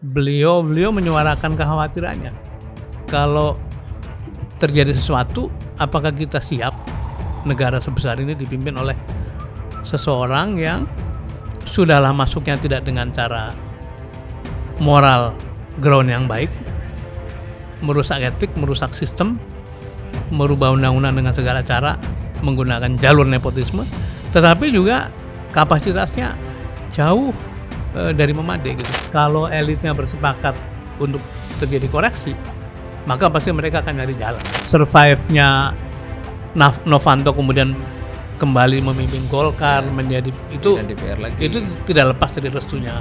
beliau menyuarakan kekhawatirannya. Kalau terjadi sesuatu, apakah kita siap negara sebesar ini dipimpin oleh seseorang yang sudahlah masuknya tidak dengan cara moral ground yang baik, merusak etik, merusak sistem, merubah undang-undang dengan segala cara, menggunakan jalur nepotisme, tetapi juga kapasitasnya jauh dari memadai gitu. Kalau elitnya bersepakat untuk terjadi koreksi, maka pasti mereka akan nyari jalan. Survive-nya Novanto kemudian kembali memimpin Golkar menjadi itu DPR lagi. Itu tidak lepas dari restunya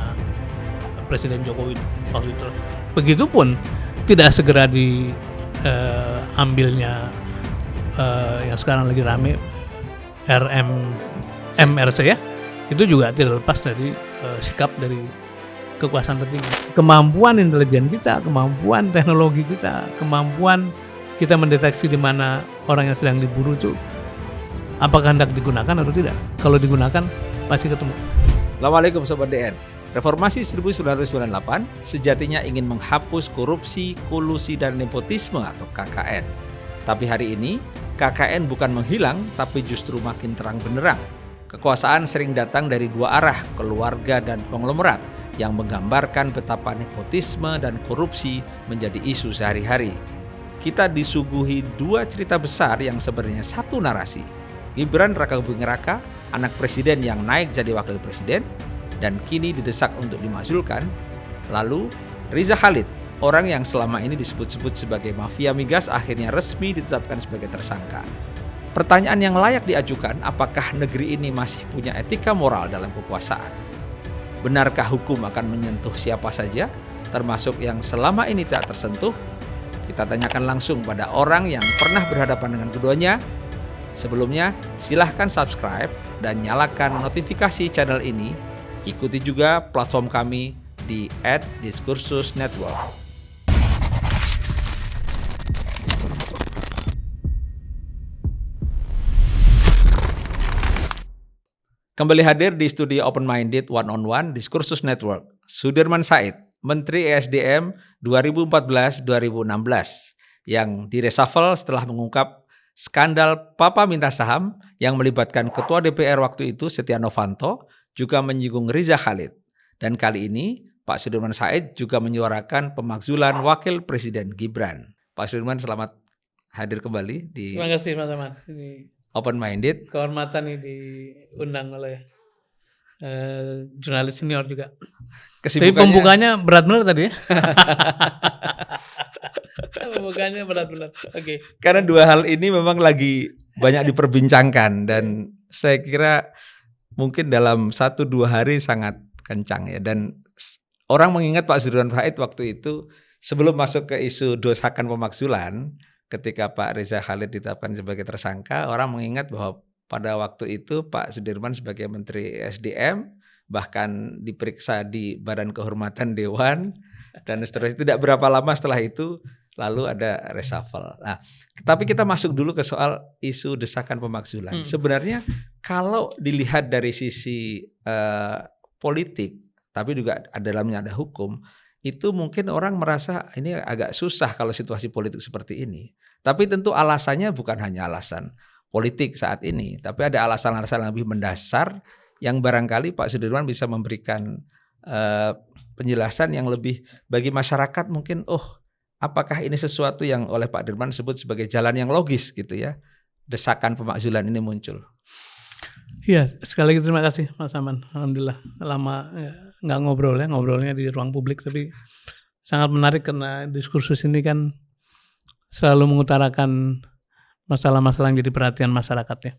Presiden Jokowi waktu itu. Begitupun tidak segera diambilnya yang sekarang lagi rame MRC ya, itu juga tidak lepas dari sikap dari kekuasaan tertinggi. Kemampuan intelijen kita, kemampuan teknologi kita, kemampuan kita mendeteksi di mana orang yang sedang diburu itu apakah hendak digunakan atau tidak. Kalau digunakan pasti ketemu. Assalamualaikum Sobat DN. Reformasi 1998 sejatinya ingin menghapus korupsi, kolusi, dan nepotisme atau KKN. Tapi hari ini KKN bukan menghilang, tapi justru makin terang benderang. Kekuasaan sering datang dari dua arah, keluarga dan konglomerat, yang menggambarkan betapa nepotisme dan korupsi menjadi isu sehari-hari. Kita disuguhi dua cerita besar yang sebenarnya satu narasi. Gibran Rakabuming Raka, anak presiden yang naik jadi wakil presiden, dan kini didesak untuk dimakzulkan. Lalu Riza Khalid, orang yang selama ini disebut-sebut sebagai mafia migas, akhirnya resmi ditetapkan sebagai tersangka. Pertanyaan yang layak diajukan, apakah negeri ini masih punya etika moral dalam kekuasaan? Benarkah hukum akan menyentuh siapa saja, termasuk yang selama ini tak tersentuh? Kita tanyakan langsung pada orang yang pernah berhadapan dengan keduanya. Sebelumnya, silahkan subscribe dan nyalakan notifikasi channel ini. Ikuti juga platform kami di @diskursusnetwork. Kembali hadir di studio Open Minded One on One Diskursus Network, Sudirman Said, Menteri ESDM 2014-2016, yang direshuffle setelah mengungkap skandal Papa Minta Saham yang melibatkan Ketua DPR waktu itu Setia Novanto, juga menyinggung Riza Khalid. Dan kali ini Pak Sudirman Said juga menyuarakan pemakzulan Wakil Presiden Gibran. Pak Sudirman, selamat hadir kembali di Terima kasih Mas Aman. Ini Open Minded. kehormatan ini diundang oleh jurnalis senior juga. Tapi pembukanya berat benar tadi ya. Pembukanya berat benar. Oke. Karena dua hal ini memang lagi banyak diperbincangkan dan saya kira mungkin dalam 1-2 hari sangat kencang ya. Dan orang mengingat Pak Sudirman Said waktu itu sebelum masuk ke isu desakan pemakzulan, ketika Pak Riza Khalid ditetapkan sebagai tersangka, orang mengingat bahwa pada waktu itu Pak Sudirman sebagai Menteri SDM bahkan diperiksa di Badan Kehormatan Dewan dan seterusnya. Tidak berapa lama setelah itu lalu ada reshuffle. Nah, tapi kita masuk dulu ke soal isu desakan pemakzulan. Sebenarnya kalau dilihat dari sisi politik, tapi juga dalamnya ada hukum, itu mungkin orang merasa ini agak susah kalau situasi politik seperti ini. Tapi tentu alasannya bukan hanya alasan politik saat ini, tapi ada alasan-alasan yang lebih mendasar yang barangkali Pak Sudirman bisa memberikan penjelasan yang lebih bagi masyarakat mungkin, apakah ini sesuatu yang oleh Pak Dirman sebut sebagai jalan yang logis gitu ya, desakan pemakzulan ini muncul. Iya, sekali lagi terima kasih Mas Aman. Alhamdulillah lama nggak ngobrolnya di ruang publik, tapi sangat menarik karena diskursus ini kan selalu mengutarakan masalah-masalah yang jadi perhatian masyarakat ya.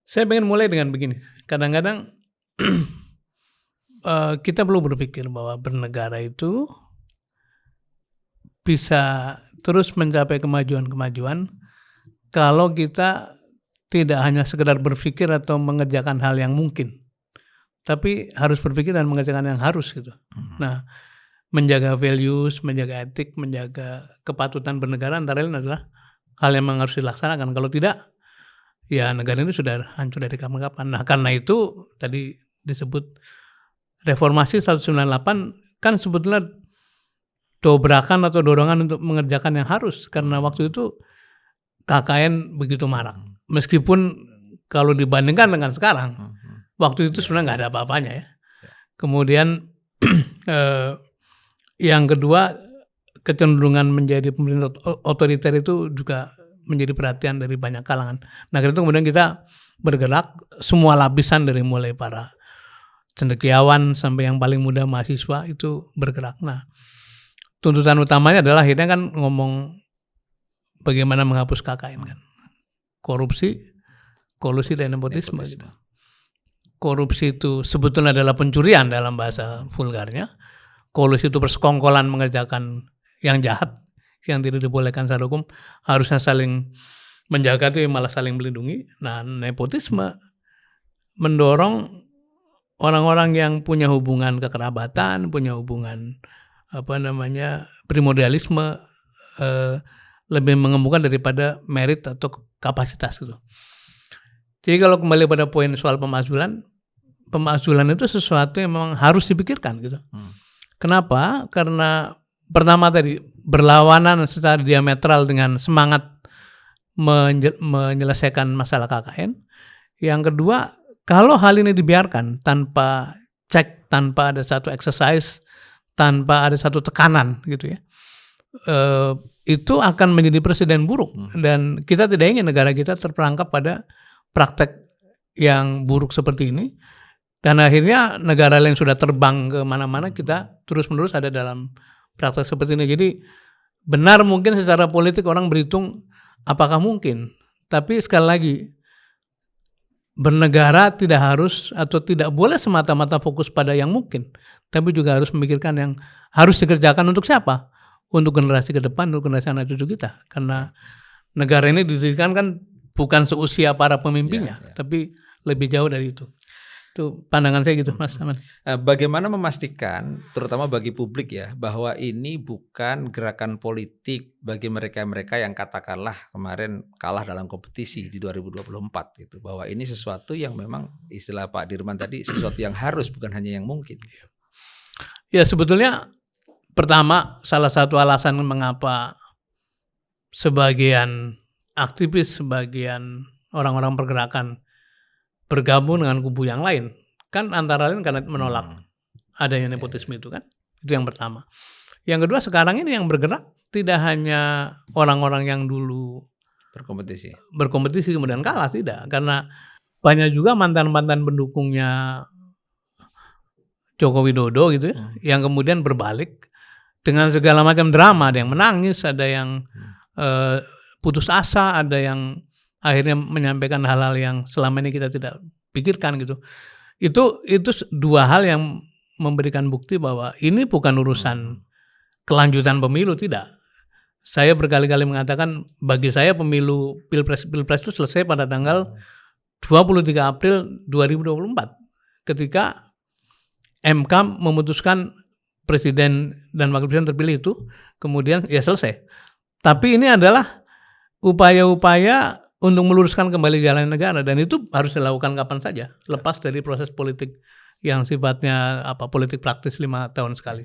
Saya pengen mulai dengan begini. Kadang-kadang kita perlu berpikir bahwa bernegara itu bisa terus mencapai kemajuan-kemajuan kalau kita tidak hanya sekedar berpikir atau mengerjakan hal yang mungkin, tapi harus berpikir dan mengerjakan yang harus gitu. Nah, menjaga values, menjaga etik, menjaga kepatutan bernegara antara lain adalah hal yang memang harus dilaksanakan. Kalau tidak, ya negara ini sudah hancur dari kapan-kapan. Nah, karena itu tadi disebut reformasi 198 kan sebetulnya dobrakan atau dorongan untuk mengerjakan yang harus, karena waktu itu KKN begitu marak. Meskipun kalau dibandingkan dengan sekarang, waktu itu sebenarnya nggak ada apa-apanya ya. Kemudian yang kedua, kecenderungan menjadi pemerintah otoriter itu juga menjadi perhatian dari banyak kalangan. Nah, karena itu kemudian kita bergerak semua lapisan dari mulai para cendekiawan sampai yang paling muda mahasiswa itu bergerak. Nah, tuntutan utamanya adalah akhirnya kan ngomong bagaimana menghapus KKN kan. Korupsi, kolusi dan nepotisme. Gitu. Korupsi itu sebetulnya adalah pencurian dalam bahasa vulgarnya. Kolusi itu persekongkolan mengerjakan yang jahat, yang tidak dibolehkan secara hukum, harusnya saling menjaga itu malah saling melindungi. Nah, nepotisme mendorong orang-orang yang punya hubungan kekerabatan, punya hubungan primordialisme, lebih mengemukakan daripada merit atau kapasitas gitu. Jadi kalau kembali pada poin soal pemakzulan itu sesuatu yang memang harus dipikirkan gitu. Kenapa? Karena pertama tadi berlawanan secara diametral dengan semangat menyelesaikan masalah KKN. Yang kedua, kalau hal ini dibiarkan tanpa cek, tanpa ada satu exercise, tanpa ada satu tekanan gitu ya, itu akan menjadi presiden buruk. Dan kita tidak ingin negara kita terperangkap pada praktek yang buruk seperti ini. Dan akhirnya negara lain sudah terbang ke mana-mana, kita terus-menerus ada dalam praktek seperti ini. Jadi benar mungkin secara politik orang berhitung apakah mungkin. Tapi sekali lagi, bernegara tidak harus atau tidak boleh semata-mata fokus pada yang mungkin. Tapi juga harus memikirkan yang harus dikerjakan untuk siapa? Untuk generasi ke depan, untuk generasi anak cucu kita. Karena negara ini didirikan kan bukan seusia para pemimpinnya, tapi lebih jauh dari itu. Itu pandangan saya gitu, Mas Aman. Bagaimana memastikan, terutama bagi publik ya, bahwa ini bukan gerakan politik bagi mereka-mereka yang katakanlah kemarin kalah dalam kompetisi di 2024 gitu, bahwa ini sesuatu yang memang istilah Pak Dirman tadi sesuatu yang harus, bukan hanya yang mungkin. Ya sebetulnya pertama salah satu alasan mengapa sebagian aktivis, sebagian orang-orang pergerakan bergabung dengan kubu yang lain, kan antara lain karena menolak adanya nepotisme itu kan. Itu yang pertama. Yang kedua, sekarang ini yang bergerak tidak hanya orang-orang yang dulu berkompetisi kemudian kalah, tidak. Karena banyak juga mantan-mantan pendukungnya Joko Widodo gitu ya, yang kemudian berbalik dengan segala macam drama. Ada yang menangis, ada yang putus asa, ada yang akhirnya menyampaikan hal-hal yang selama ini kita tidak pikirkan gitu. Itu dua hal yang memberikan bukti bahwa ini bukan urusan kelanjutan pemilu, tidak. Saya berkali-kali mengatakan bagi saya pemilu Pilpres itu selesai pada tanggal 23 April 2024 ketika MK memutuskan presiden dan wakil presiden terpilih itu, kemudian ya selesai. Tapi ini adalah upaya-upaya untuk meluruskan kembali jalan negara, dan itu harus dilakukan kapan saja, lepas dari proses politik yang sifatnya politik praktis 5 tahun sekali.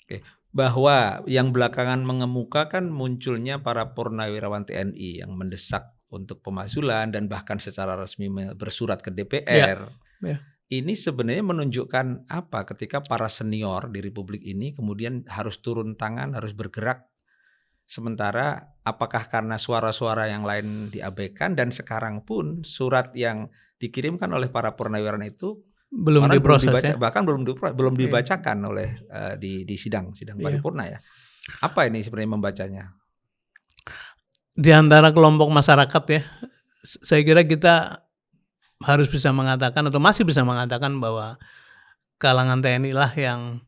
Oke. Bahwa yang belakangan mengemuka kan munculnya para purnawirawan TNI yang mendesak untuk pemakzulan dan bahkan secara resmi bersurat ke DPR. Ya. Ini sebenarnya menunjukkan apa ketika para senior di Republik ini kemudian harus turun tangan, harus bergerak. Sementara apakah karena suara-suara yang lain diabaikan, dan sekarang pun surat yang dikirimkan oleh para purnawirawan itu belum diproses, dibaca, ya? bahkan belum dibacakan oleh di sidang paripurna ya. Apa ini sebenarnya membacanya? Di antara kelompok masyarakat ya, saya kira kita harus bisa mengatakan atau masih bisa mengatakan bahwa kalangan TNI lah yang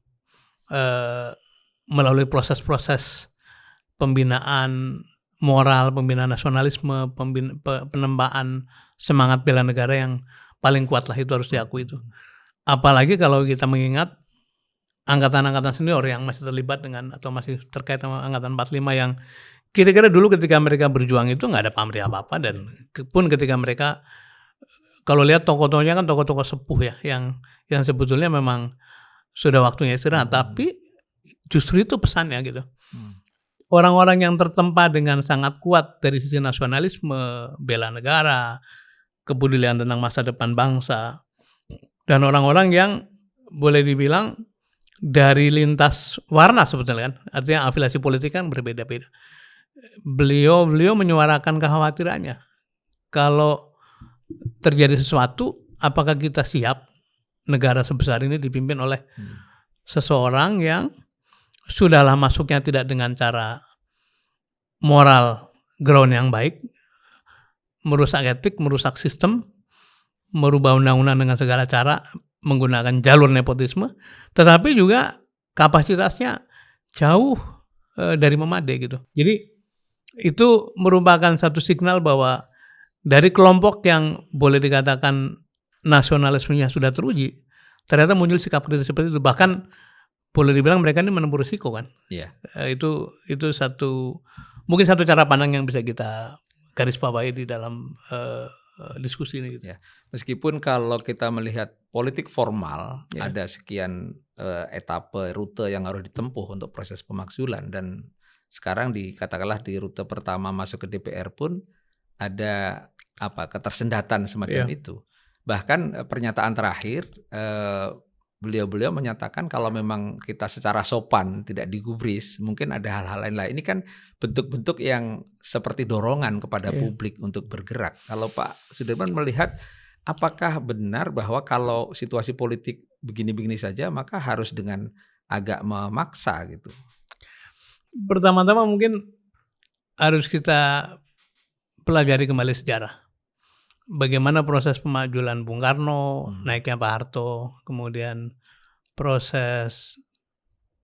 melalui proses-proses pembinaan moral, pembinaan nasionalisme, penempaan semangat bela negara yang paling kuat lah, itu harus diakui itu. Apalagi kalau kita mengingat angkatan-angkatan senior yang masih terlibat dengan atau masih terkait sama angkatan 45 yang kira-kira dulu ketika mereka berjuang itu nggak ada pamrih apa-apa, dan pun ketika mereka kalau lihat tokoh-tokohnya kan tokoh-tokoh sepuh ya, yang sebetulnya memang sudah waktunya istirahat. Tapi justru itu pesannya gitu. Hmm. Orang-orang yang tertempa dengan sangat kuat dari sisi nasionalisme, bela negara, kepedulian tentang masa depan bangsa, dan orang-orang yang boleh dibilang dari lintas warna sebetulnya kan, artinya afiliasi politik kan berbeda-beda. Beliau menyuarakan kekhawatirannya. Kalau terjadi sesuatu, apakah kita siap negara sebesar ini dipimpin oleh seseorang yang sudahlah masuknya tidak dengan cara moral ground yang baik, merusak etik, merusak sistem, merubah undang-undang dengan segala cara, menggunakan jalur nepotisme, tetapi juga kapasitasnya jauh dari memadai gitu. Jadi itu merupakan satu signal bahwa dari kelompok yang boleh dikatakan nasionalismenya sudah teruji, ternyata muncul sikap kritis seperti itu. Bahkan boleh dibilang mereka ini menempuh risiko kan. Iya. Itu mungkin satu cara pandang yang bisa kita garis bawahi di dalam diskusi ini. Ya. Meskipun kalau kita melihat politik formal, Ya. ada sekian etape rute yang harus ditempuh untuk proses pemakzulan, dan sekarang katakanlah di rute pertama masuk ke DPR pun ada ketersendatan semacam itu. Bahkan pernyataan terakhir beliau menyatakan kalau memang kita secara sopan tidak digubris, mungkin ada hal-hal lain. Ini kan bentuk-bentuk yang seperti dorongan kepada publik untuk bergerak. Kalau Pak Sudirman melihat, apakah benar bahwa kalau situasi politik begini-begini saja maka harus dengan agak memaksa gitu? Pertama-tama mungkin harus kita pelajari kembali sejarah. Bagaimana proses pemajulan Bung Karno, naiknya Pak Harto, kemudian proses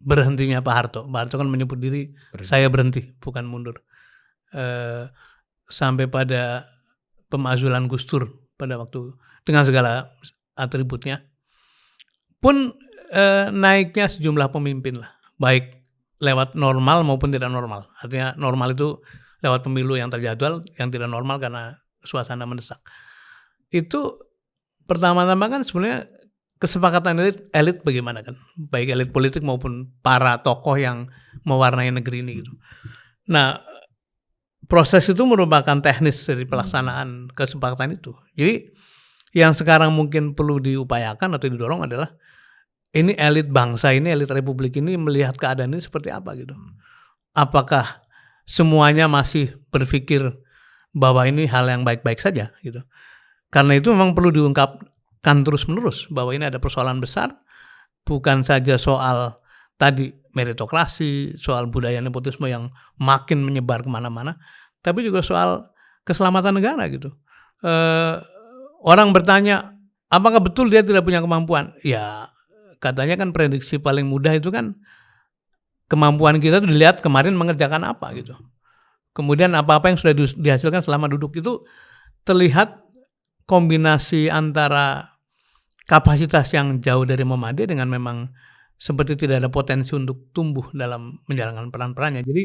berhentinya Pak Harto. Pak Harto kan menyebut diri saya berhenti, bukan mundur. Sampai pada pemakzulan Gus Dur pada waktu dengan segala atributnya. Pun naiknya sejumlah pemimpin lah, baik lewat normal maupun tidak normal. Artinya normal itu lewat pemilu yang terjadwal, yang tidak normal karena suasana mendesak. Itu pertama-tama kan sebenarnya kesepakatan elit bagaimana kan, baik elit politik maupun para tokoh yang mewarnai negeri ini gitu. Nah, proses itu merupakan teknis dari pelaksanaan kesepakatan itu. Jadi yang sekarang mungkin perlu diupayakan atau didorong adalah ini elit bangsa ini, elit republik ini melihat keadaan ini seperti apa gitu. Apakah semuanya masih berpikir bahwa ini hal yang baik-baik saja gitu. Karena itu memang perlu diungkapkan terus-menerus bahwa ini ada persoalan besar, bukan saja soal tadi meritokrasi, soal budaya nepotisme yang makin menyebar kemana-mana, tapi juga soal keselamatan negara gitu. Orang bertanya, apakah betul dia tidak punya kemampuan? Ya, katanya kan prediksi paling mudah itu kan kemampuan kita itu dilihat kemarin mengerjakan apa gitu. Kemudian apa-apa yang sudah dihasilkan selama duduk itu terlihat kombinasi antara kapasitas yang jauh dari memadai dengan memang seperti tidak ada potensi untuk tumbuh dalam menjalankan peran-perannya. Jadi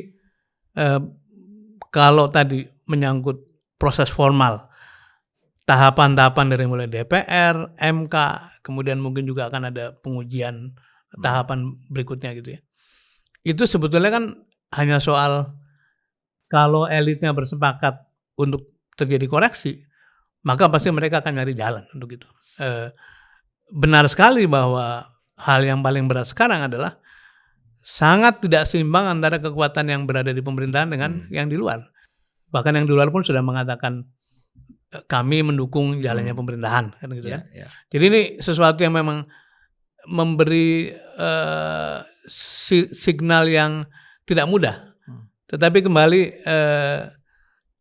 kalau tadi menyangkut proses formal, tahapan-tahapan dari mulai DPR, MK, kemudian mungkin juga akan ada pengujian tahapan berikutnya gitu ya. Itu sebetulnya kan hanya soal kalau elitnya bersepakat untuk terjadi koreksi, maka pasti mereka akan nyari jalan untuk itu. Benar sekali bahwa hal yang paling berat sekarang adalah sangat tidak seimbang antara kekuatan yang berada di pemerintahan dengan yang di luar. Bahkan yang di luar pun sudah mengatakan kami mendukung jalannya pemerintahan, kan gitu kan. Jadi ini sesuatu yang memang memberi signal yang tidak mudah. Tetapi kembali,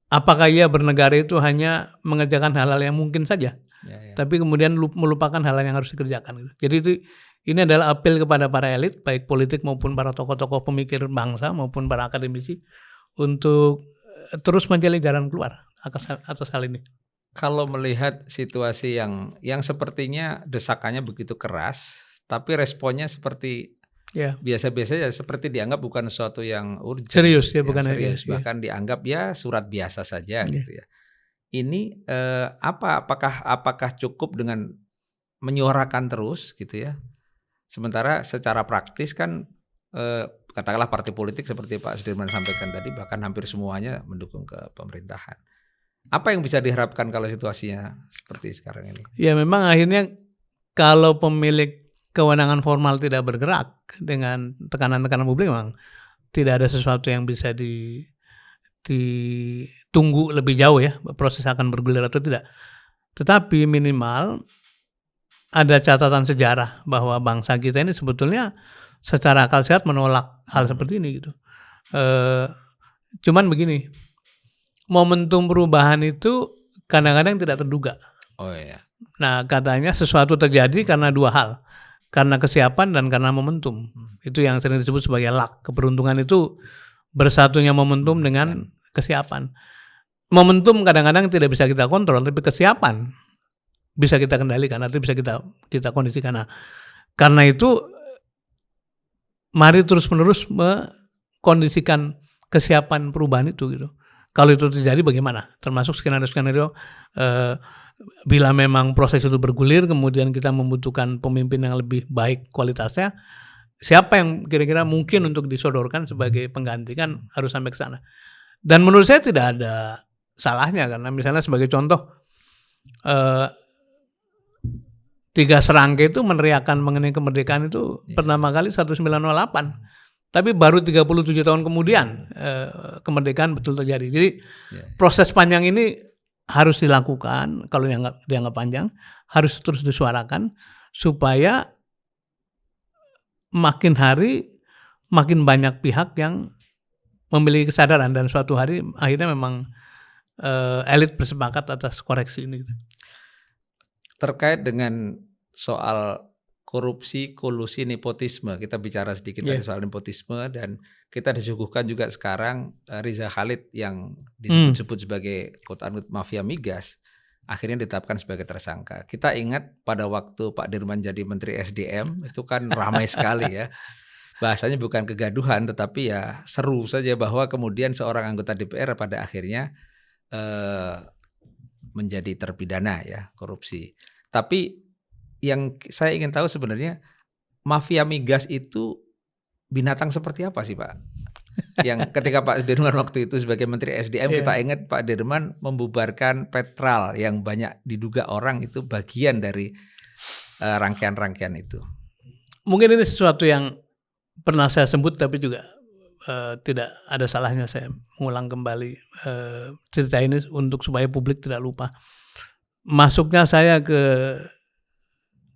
apakah ia bernegara itu hanya mengerjakan hal-hal yang mungkin saja, tapi kemudian melupakan hal-hal yang harus dikerjakan. Gitu. Jadi ini adalah apel kepada para elit, baik politik maupun para tokoh-tokoh pemikir bangsa maupun para akademisi untuk terus mencari jalan keluar atas hal ini. Kalau melihat situasi yang sepertinya desakannya begitu keras, tapi responnya seperti biasa-biasa ya, seperti dianggap bukan sesuatu yang urgent, serius ya, bukan serius, bahkan dianggap ya surat biasa saja gitu ya. Ini apakah cukup dengan menyuarakan terus gitu ya, Sementara secara praktis kan katakanlah partai politik seperti Pak Sudirman sampaikan tadi bahkan hampir semuanya mendukung ke pemerintahan. Apa yang bisa diharapkan kalau situasinya seperti sekarang ini? Ya memang akhirnya kalau pemilik kewenangan formal tidak bergerak dengan tekanan-tekanan publik, memang tidak ada sesuatu yang bisa ditunggu lebih jauh ya, proses akan bergulir atau tidak. Tetapi minimal ada catatan sejarah bahwa bangsa kita ini sebetulnya secara akal sehat menolak hal seperti ini gitu. Cuman begini, momentum perubahan itu kadang-kadang tidak terduga. Oh iya. Nah, katanya sesuatu terjadi karena dua hal. Karena kesiapan dan karena momentum. Itu yang sering disebut sebagai luck. Keberuntungan itu bersatunya momentum dengan kesiapan. Momentum kadang-kadang tidak bisa kita kontrol, tapi kesiapan bisa kita kendalikan atau bisa kita kondisikan. Nah, karena itu mari terus-menerus mengkondisikan kesiapan perubahan itu gitu. Kalau itu terjadi bagaimana? Termasuk skenario-skenario bila memang proses itu bergulir, kemudian kita membutuhkan pemimpin yang lebih baik kualitasnya, siapa yang kira-kira mungkin untuk disodorkan sebagai pengganti, kan harus sampai ke sana. Dan menurut saya tidak ada salahnya, karena misalnya sebagai contoh, 3 serangga itu meneriakan mengenai kemerdekaan itu pertama kali 1908. Tapi baru 37 tahun kemudian kemerdekaan betul terjadi. Jadi proses panjang ini harus dilakukan, kalau dianggap panjang, harus terus disuarakan supaya makin hari makin banyak pihak yang memiliki kesadaran dan suatu hari akhirnya memang elit bersepakat atas koreksi ini. Terkait dengan soal korupsi, kolusi, nepotisme, kita bicara sedikit tadi soal nepotisme, dan kita disuguhkan juga sekarang Riza Khalid yang disebut-sebut sebagai quote-unquote mafia migas, akhirnya ditetapkan sebagai tersangka. Kita ingat pada waktu Pak Dirman jadi Menteri SDM, itu kan ramai sekali ya. Bahasanya bukan kegaduhan, tetapi ya seru saja bahwa kemudian seorang anggota DPR pada akhirnya menjadi terpidana ya korupsi. Tapi yang saya ingin tahu sebenarnya mafia migas itu binatang seperti apa sih Pak? Yang ketika Pak Dirman waktu itu sebagai Menteri SDM kita ingat Pak Dirman membubarkan Petral yang banyak diduga orang itu bagian dari rangkaian-rangkaian itu. Mungkin ini sesuatu yang pernah saya sebut tapi juga tidak ada salahnya saya mengulang kembali cerita ini untuk supaya publik tidak lupa. Masuknya saya ke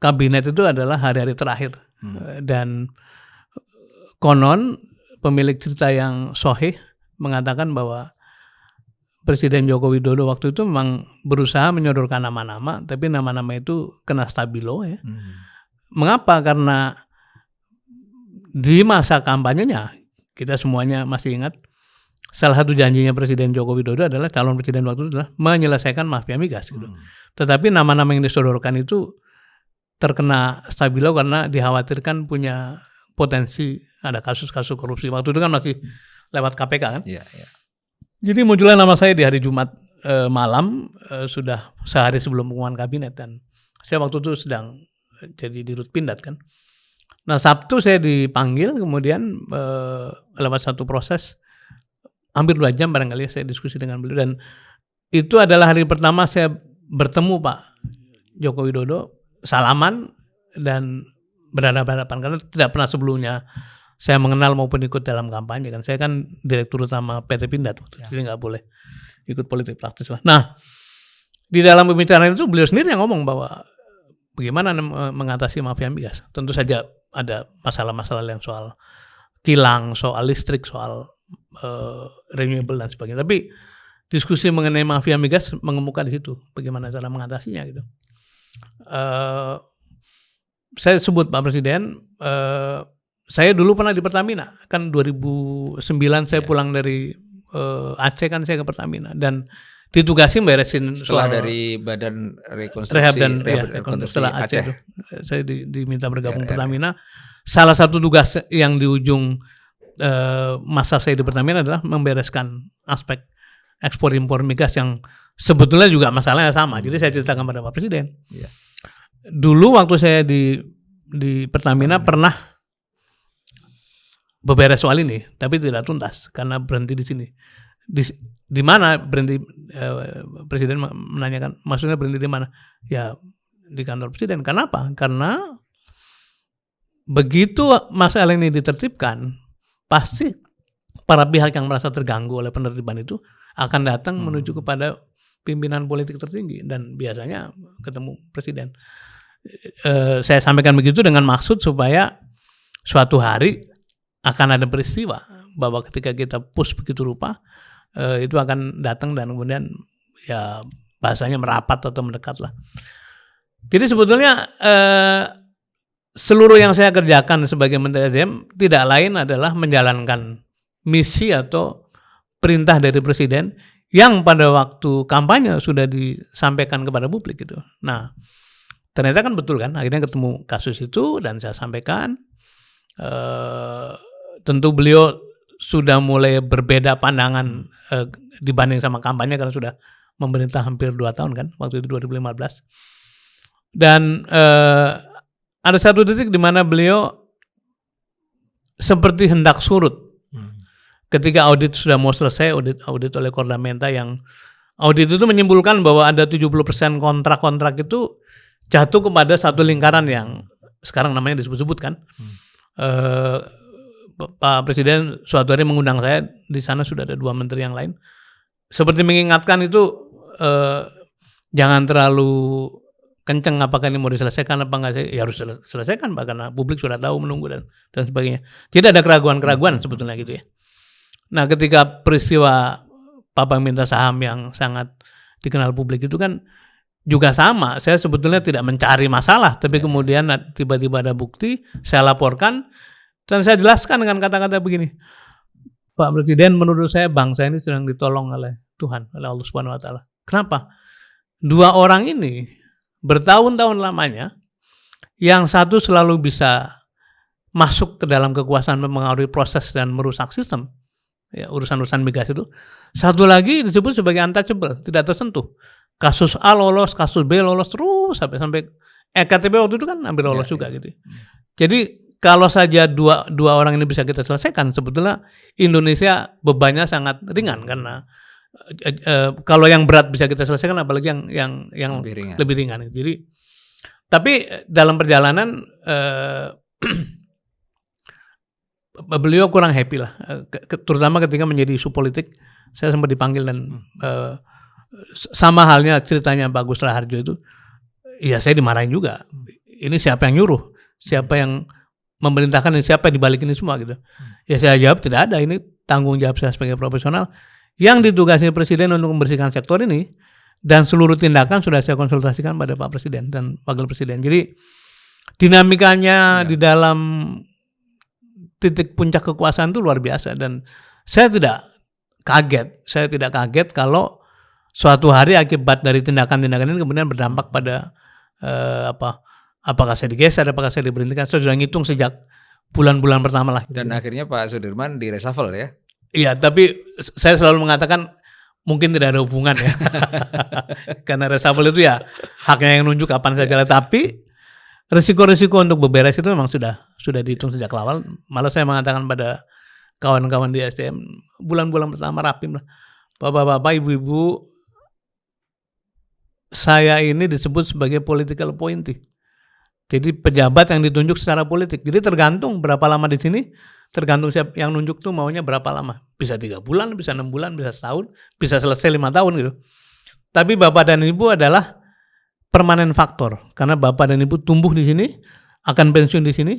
kabinet itu adalah hari-hari terakhir dan konon pemilik cerita yang sahih mengatakan bahwa Presiden Joko Widodo waktu itu memang berusaha menyodorkan nama-nama, tapi nama-nama itu kena stabilo ya. Mengapa? Karena di masa kampanyenya kita semuanya masih ingat salah satu janjinya Presiden Joko Widodo adalah calon presiden waktu itu adalah menyelesaikan mafia migas gitu. Tetapi nama-nama yang disodorkan itu terkena stabilo karena dikhawatirkan punya potensi ada kasus-kasus korupsi. Waktu itu kan masih lewat KPK kan. Jadi muncullah nama saya di hari Jumat malam, sudah sehari sebelum pengumuman kabinet, dan saya waktu itu sedang jadi dirut Pindad kan. Nah Sabtu saya dipanggil, kemudian lewat satu proses hampir 2 jam barangkali saya diskusi dengan beliau, dan itu adalah hari pertama saya bertemu Pak Joko Widodo, salaman dan berhadapan-hadapan, karena tidak pernah sebelumnya saya mengenal maupun ikut dalam kampanye kan. Saya kan direktur utama PT Pindad jadi nggak boleh ikut politik praktis lah. Nah di dalam pembicaraan itu beliau sendiri yang ngomong bahwa bagaimana mengatasi mafia migas. Tentu saja ada masalah-masalah yang soal kilang, soal listrik, soal renewable dan sebagainya. Tapi diskusi mengenai mafia migas mengemuka di situ, bagaimana cara mengatasinya gitu. Saya sebut Pak Presiden, saya dulu pernah di Pertamina, kan 2009 saya pulang dari Aceh kan saya ke Pertamina, dan ditugasi beresin setelah soal dari Badan Rekonstruksi Rehab dan Rekonstruksi setelah Aceh. Aceh. Saya diminta bergabung Pertamina. Salah satu tugas yang di ujung masa saya di Pertamina adalah membereskan aspek ekspor impor migas yang sebetulnya juga masalahnya sama. Jadi saya ceritakan pada Pak Presiden. Dulu waktu saya di di Pertamina pernah beberes soal ini, tapi tidak tuntas karena berhenti di sini. Di mana berhenti? Presiden menanyakan, maksudnya berhenti di mana? Ya di kantor presiden. Kenapa? Karena begitu masalah ini ditertibkan, pasti para pihak yang merasa terganggu oleh penertiban itu akan datang menuju kepada pimpinan politik tertinggi dan biasanya ketemu presiden. Saya sampaikan begitu dengan maksud supaya suatu hari akan ada peristiwa bahwa ketika kita push begitu rupa itu akan datang dan kemudian ya bahasanya merapat atau mendekat lah. Jadi sebetulnya seluruh yang saya kerjakan sebagai Menteri SDM tidak lain adalah menjalankan misi atau perintah dari presiden yang pada waktu kampanye sudah disampaikan kepada publik gitu. Nah, ternyata kan betul kan, akhirnya ketemu kasus itu dan saya sampaikan. Tentu beliau sudah mulai berbeda pandangan dibanding sama kampanye karena sudah memerintah hampir 2 tahun kan, waktu itu 2015. Dan ada satu titik di mana beliau seperti hendak surut. Ketika audit sudah mau selesai, audit oleh Kordamenta yang audit itu menyimpulkan bahwa ada 70% kontrak-kontrak itu jatuh kepada satu lingkaran yang sekarang namanya disebut-sebut kan. Pak Presiden suatu hari mengundang saya, di sana sudah ada 2 menteri yang lain. Seperti mengingatkan itu jangan terlalu kenceng apakah ini mau diselesaikan apa enggak, ya harus selesaikan Pak karena publik sudah tahu menunggu dan sebagainya. Tidak ada keraguan-keraguan sebetulnya gitu ya. Nah, ketika peristiwa Papa minta saham yang sangat dikenal publik itu kan juga sama. Saya sebetulnya tidak mencari masalah, tapi kemudian tiba-tiba ada bukti, saya laporkan dan saya jelaskan dengan kata-kata begini. Pak Presiden, menurut saya bangsa ini sedang ditolong oleh Tuhan, oleh Allah Subhanahu wa taala. Kenapa? 2 orang ini bertahun-tahun lamanya, yang satu selalu bisa masuk ke dalam kekuasaan mempengaruhi proses dan merusak sistem. Ya, urusan-urusan migas itu. Satu lagi disebut sebagai untouchable, tidak tersentuh. Kasus A lolos, kasus B lolos terus sampai EKTP waktu itu kan hampir lolos juga gitu. Jadi kalau saja dua orang ini bisa kita selesaikan, sebetulnya Indonesia bebannya sangat ringan karena kalau yang berat bisa kita selesaikan, apalagi yang lebih ringan. Jadi tapi dalam perjalanan beliau kurang happy lah, terutama ketika menjadi isu politik. Saya sempat dipanggil dan sama halnya ceritanya Pak Agus Raharjo itu, ya saya dimarahin juga. Ini siapa yang nyuruh? Siapa yang memerintahkan ini? Siapa yang dibalik ini semua gitu? Ya saya jawab tidak ada. Ini tanggung jawab saya sebagai profesional yang ditugasi Presiden untuk membersihkan sektor ini, dan seluruh tindakan sudah saya konsultasikan pada Pak Presiden dan Wakil Presiden. Jadi dinamikanya di dalam titik puncak kekuasaan itu luar biasa dan saya tidak kaget kalau suatu hari akibat dari tindakan-tindakan ini kemudian berdampak pada apakah saya digeser, apakah saya diberhentikan. Saya sudah ngitung sejak bulan-bulan pertama lah. Dan akhirnya Pak Sudirman di reshuffle ya? Iya, tapi saya selalu mengatakan mungkin tidak ada hubungan ya. Karena reshuffle itu ya haknya yang nunjuk kapan saja. Tapi risiko-risiko untuk beberes itu memang sudah dihitung sejak awal. Malah saya mengatakan pada kawan-kawan di SDM, bulan-bulan pertama rapim lah. Bapak-bapak, ibu-ibu, saya ini disebut sebagai political appointee. Jadi pejabat yang ditunjuk secara politik. Jadi tergantung berapa lama di sini, tergantung siapa yang nunjuk tuh maunya berapa lama. Bisa 3 bulan, bisa 6 bulan, bisa setahun, bisa selesai 5 tahun gitu. Tapi bapak dan ibu adalah permanen faktor, karena bapak dan ibu tumbuh di sini, akan pensiun di sini.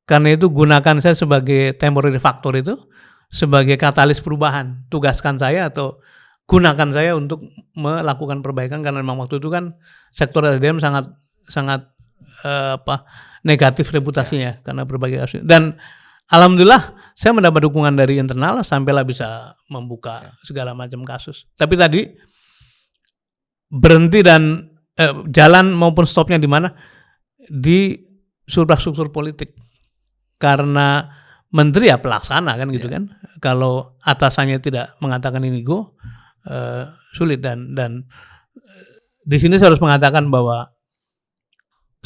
Karena itu gunakan saya sebagai temporary factor itu, sebagai katalis perubahan. Tugaskan saya atau gunakan saya untuk melakukan perbaikan, karena memang waktu itu kan sektor SDM sangat negatif reputasinya karena berbagai kasus. Dan alhamdulillah saya mendapat dukungan dari internal sampailah bisa membuka segala macam kasus. Tapi tadi berhenti dan jalan maupun stopnya di mana? Di struktur politik. Karena menteri ya pelaksana kan gitu kan. Kalau atasannya tidak mengatakan ini go, sulit dan di sini saya harus mengatakan bahwa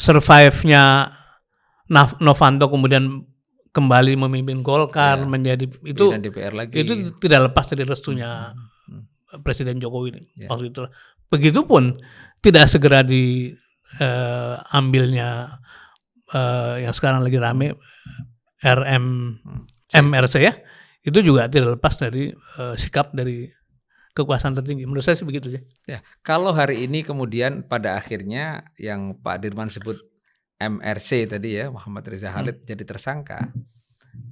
survive-nya Novanto kemudian kembali memimpin Golkar menjadi itu pimpinan DPR lagi. Itu tidak lepas dari restunya Presiden Jokowi waktu itu. Begitupun tidak segera diambilnya yang sekarang lagi rame MRC ya, itu juga tidak lepas dari sikap dari kekuasaan tertinggi. Menurut saya sih begitu ya. Ya, kalau hari ini kemudian pada akhirnya yang Pak Dirman sebut MRC tadi ya, Muhammad Reza Khalid jadi tersangka,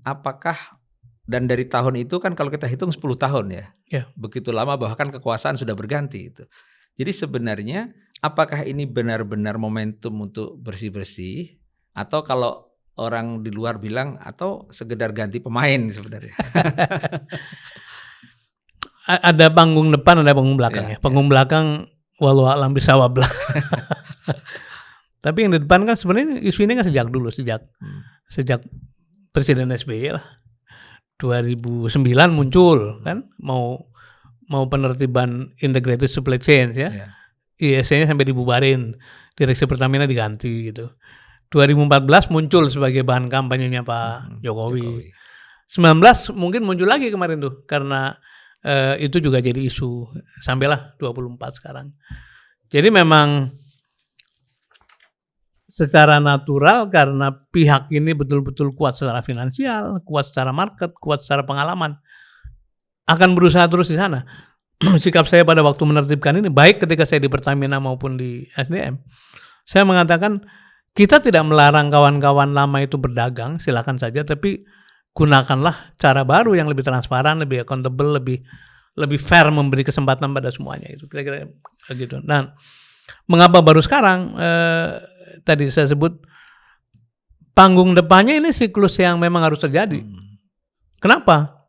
apakah dan dari tahun itu kan kalau kita hitung 10 tahun ya, begitu lama bahkan kekuasaan sudah berganti itu. Jadi sebenarnya apakah ini benar-benar momentum untuk bersih-bersih atau kalau orang di luar bilang atau sekedar ganti pemain sebenarnya? Ada panggung depan, ada panggung belakang ya. Panggung belakang walau alam bisawab lah. Tapi yang di depan kan sebenarnya isu ini kan sejak dulu, sejak Presiden SBY lah. 2009 muncul kan mau penertiban integrated supply chain ya. ISC-nya sampai dibubarin, direksi Pertamina diganti gitu. 2014 muncul sebagai bahan kampanyenya Pak Jokowi. 19 mungkin muncul lagi kemarin tuh karena itu juga jadi isu sampailah 24 sekarang. Jadi memang secara natural karena pihak ini betul-betul kuat secara finansial, kuat secara market, kuat secara pengalaman, akan berusaha terus di sana. Sikap saya pada waktu menertibkan ini, baik ketika saya di Pertamina maupun di SDM, saya mengatakan kita tidak melarang kawan-kawan lama itu berdagang, silakan saja, tapi gunakanlah cara baru yang lebih transparan, lebih accountable, lebih fair, memberi kesempatan pada semuanya itu kira-kira gitu. Nah, mengapa baru sekarang? Tadi saya sebut panggung depannya ini siklus yang memang harus terjadi. Kenapa?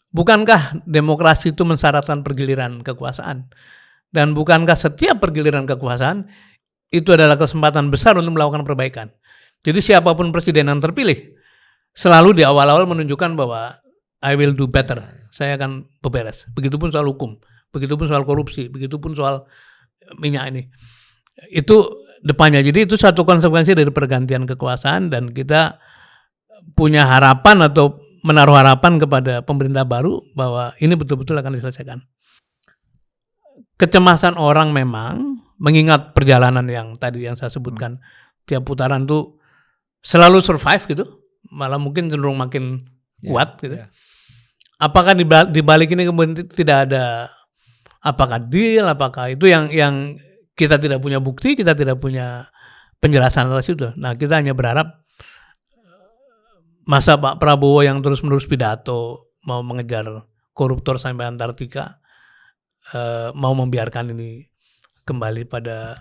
Bukankah demokrasi itu mensyaratkan pergiliran kekuasaan? Dan bukankah setiap pergiliran kekuasaan itu adalah kesempatan besar untuk melakukan perbaikan? Jadi siapapun presiden yang terpilih selalu di awal-awal menunjukkan bahwa I will do better. Saya akan beberes. Begitupun soal hukum, begitupun soal korupsi, begitupun soal minyak ini. Itu depannya. Jadi itu satu konsekuensi dari pergantian kekuasaan dan kita punya harapan atau menaruh harapan kepada pemerintah baru bahwa ini betul-betul akan diselesaikan. Kecemasan orang memang mengingat perjalanan yang tadi yang saya sebutkan, tiap putaran tuh selalu survive gitu, malah mungkin cenderung makin kuat gitu. Apakah di balik ini kemudian tidak ada apakah deal, apakah itu yang kita tidak punya bukti, kita tidak punya penjelasan atas itu. Nah, kita hanya berharap masa Pak Prabowo yang terus-menerus pidato mau mengejar koruptor sampai Antartika, mau membiarkan ini kembali pada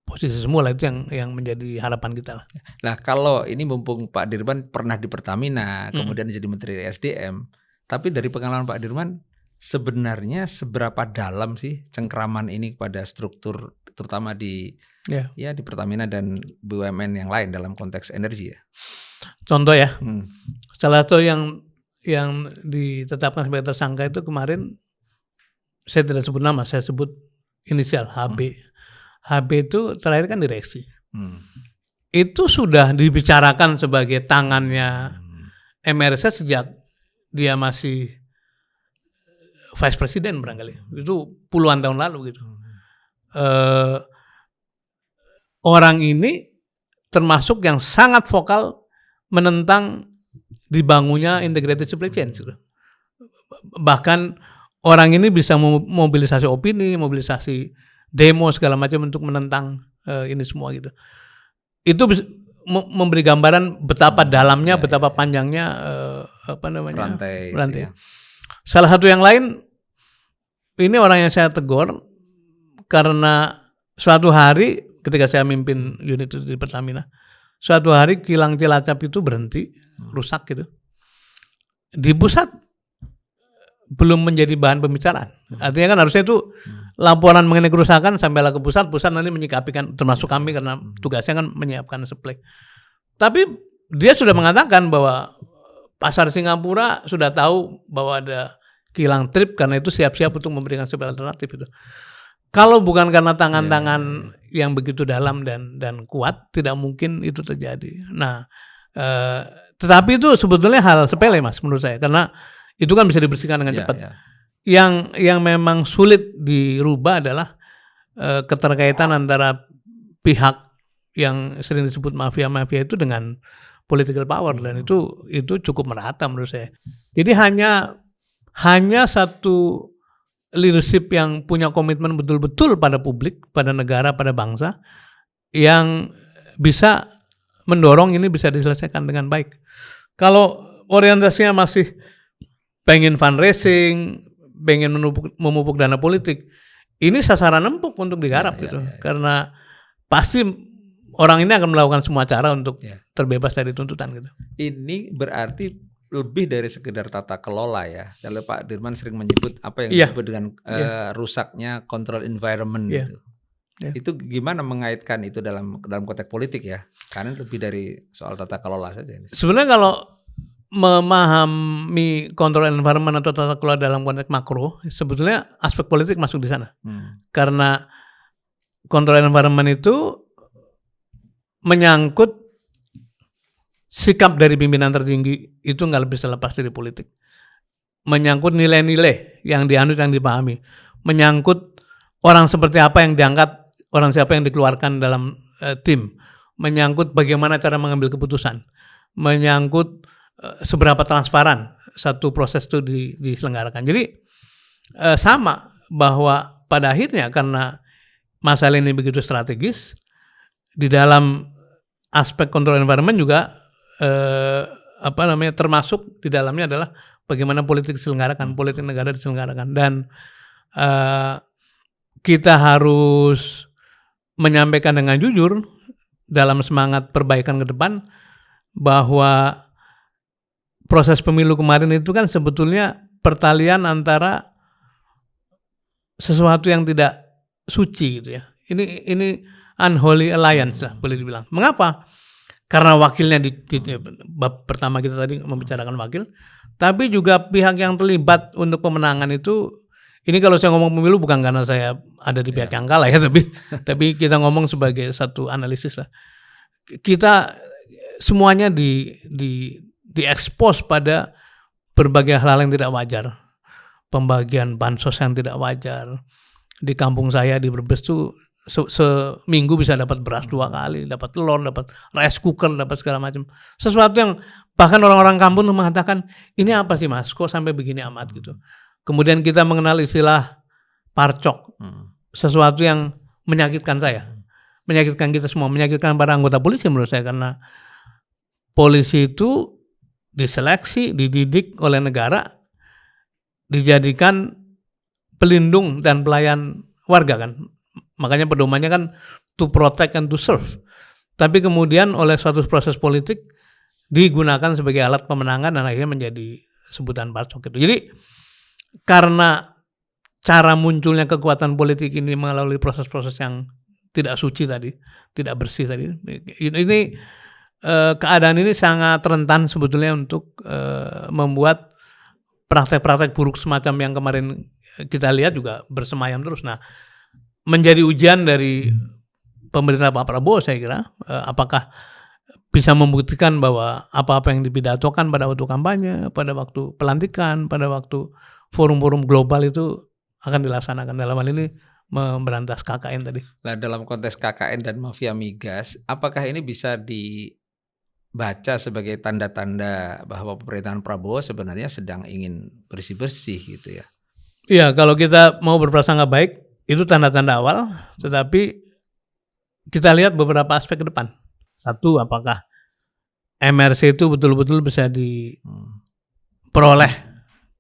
posisi semula, itu yang menjadi harapan kita lah. Nah, kalau ini mumpung Pak Dirman pernah di Pertamina, kemudian jadi Menteri SDM, tapi dari pengalaman Pak Dirman, sebenarnya seberapa dalam sih cengkraman ini kepada struktur terutama di di Pertamina dan BUMN yang lain dalam konteks energi ya? Contoh ya, salah satu yang ditetapkan sebagai tersangka itu kemarin, saya tidak sebut nama, saya sebut inisial HB. HB itu terakhir kan direksi. Itu sudah dibicarakan sebagai tangannya MRC sejak dia masih vice president barangkali. Itu puluhan tahun lalu gitu. Orang ini termasuk yang sangat vokal menentang dibangunnya integrated supply chain. Bahkan orang ini bisa mobilisasi opini, mobilisasi demo segala macam untuk menentang ini semua gitu. Itu memberi gambaran betapa dalamnya, betapa panjangnya rantai. Ya. Salah satu yang lain, ini orang yang saya tegur karena suatu hari ketika saya mimpin unit itu di Pertamina, suatu hari kilang Cilacap itu berhenti, rusak gitu. Di pusat belum menjadi bahan pembicaraan. Artinya kan harusnya itu laporan mengenai kerusakan sampailah ke pusat nanti menyikapi kan, termasuk kami karena tugasnya kan menyiapkan supply. Tapi dia sudah mengatakan bahwa pasar Singapura sudah tahu bahwa ada kilang trip karena itu siap-siap untuk memberikan supply alternatif itu. Kalau bukan karena tangan-tangan yang begitu dalam dan kuat, tidak mungkin itu terjadi. Nah, tetapi itu sebetulnya hal sepele, Mas, menurut saya, karena itu kan bisa dibersihkan dengan cepat. Yang memang sulit dirubah adalah keterkaitan antara pihak yang sering disebut mafia-mafia itu dengan political power, dan itu cukup merata menurut saya. Jadi hanya satu leadership yang punya komitmen betul-betul pada publik, pada negara, pada bangsa, yang bisa mendorong ini bisa diselesaikan dengan baik. Kalau orientasinya masih pengen fundraising, pengen memupuk dana politik, ini sasaran empuk untuk digarap gitu. Karena pasti orang ini akan melakukan semua cara untuk terbebas dari tuntutan gitu. Ini berarti lebih dari sekedar tata kelola ya. Kalau Pak Dirman sering menyebut apa yang disebut dengan rusaknya control environment gitu. Itu gimana mengaitkan itu dalam konteks politik ya? Karena lebih dari soal tata kelola saja. Sebenarnya kalau memahami control environment atau tata kelola dalam konteks makro, sebetulnya aspek politik masuk di sana. Karena control environment itu menyangkut sikap dari pimpinan tertinggi, itu nggak lebih lepas dari politik. Menyangkut nilai-nilai yang dianut, yang dipahami. Menyangkut orang seperti apa yang diangkat, orang siapa yang dikeluarkan dalam tim. Menyangkut bagaimana cara mengambil keputusan. Menyangkut seberapa transparan satu proses itu diselenggarakan. Jadi sama bahwa pada akhirnya karena masalah ini begitu strategis, di dalam aspek control environment juga termasuk di dalamnya adalah bagaimana politik diselenggarakan, politik negara diselenggarakan, dan kita harus menyampaikan dengan jujur dalam semangat perbaikan ke depan bahwa proses pemilu kemarin itu kan sebetulnya pertalian antara sesuatu yang tidak suci gitu ya. Ini unholy alliance lah boleh dibilang. Mengapa? Karena wakilnya di bab pertama kita tadi membicarakan wakil, tapi juga pihak yang terlibat untuk pemenangan itu, ini kalau saya ngomong pemilu bukan karena saya ada di pihak yang kalah ya, tapi kita ngomong sebagai satu analisis lah. Kita semuanya diekspos pada berbagai hal yang tidak wajar. Pembagian bansos yang tidak wajar. Di kampung saya di Brebes tuh seminggu bisa dapat beras 2 kali, dapat telur, dapat rice cooker, dapat segala macam. Sesuatu yang bahkan orang-orang kampung mengatakan, ini apa sih Mas, kok sampai begini amat gitu. Kemudian kita mengenal istilah parcok, sesuatu yang menyakitkan saya, menyakitkan kita semua, menyakitkan para anggota polisi menurut saya, karena polisi itu diseleksi, dididik oleh negara, dijadikan pelindung dan pelayan warga kan. Makanya pedomannya kan to protect and to serve. Tapi kemudian oleh suatu proses politik digunakan sebagai alat pemenangan dan akhirnya menjadi sebutan parcok itu. Jadi karena cara munculnya kekuatan politik ini melalui proses-proses yang tidak suci tadi, tidak bersih tadi, ini keadaan ini sangat rentan sebetulnya untuk membuat praktek-praktek buruk semacam yang kemarin kita lihat juga bersemayam terus. Nah, menjadi ujian dari pemerintah Pak Prabowo saya kira, apakah bisa membuktikan bahwa apa-apa yang dipidatokan pada waktu kampanye, pada waktu pelantikan, pada waktu forum-forum global itu akan dilaksanakan. Dalam hal ini memberantas KKN tadi. Nah, dalam konteks KKN dan mafia migas, apakah ini bisa dibaca sebagai tanda-tanda bahwa pemerintahan Prabowo sebenarnya sedang ingin bersih-bersih gitu ya? Iya, kalau kita mau berprasangka baik, itu tanda-tanda awal, tetapi kita lihat beberapa aspek ke depan. Satu, apakah MRC itu betul-betul bisa diperoleh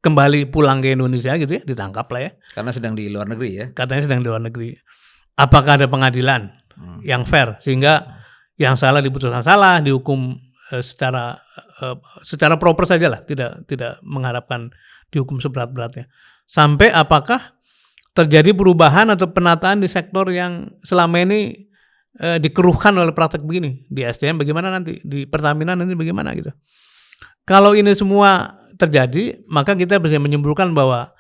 kembali pulang ke Indonesia gitu ya, ditangkap lah ya. Karena sedang di luar negeri ya. Katanya sedang di luar negeri. Apakah ada pengadilan yang fair sehingga yang salah diputuskan salah, dihukum secara proper saja lah, tidak mengharapkan dihukum seberat-beratnya. Sampai apakah terjadi perubahan atau penataan di sektor yang selama ini dikeruhkan oleh praktek begini. Di SDM bagaimana nanti, di Pertamina nanti bagaimana gitu. Kalau ini semua terjadi, maka kita bisa menyimpulkan bahwa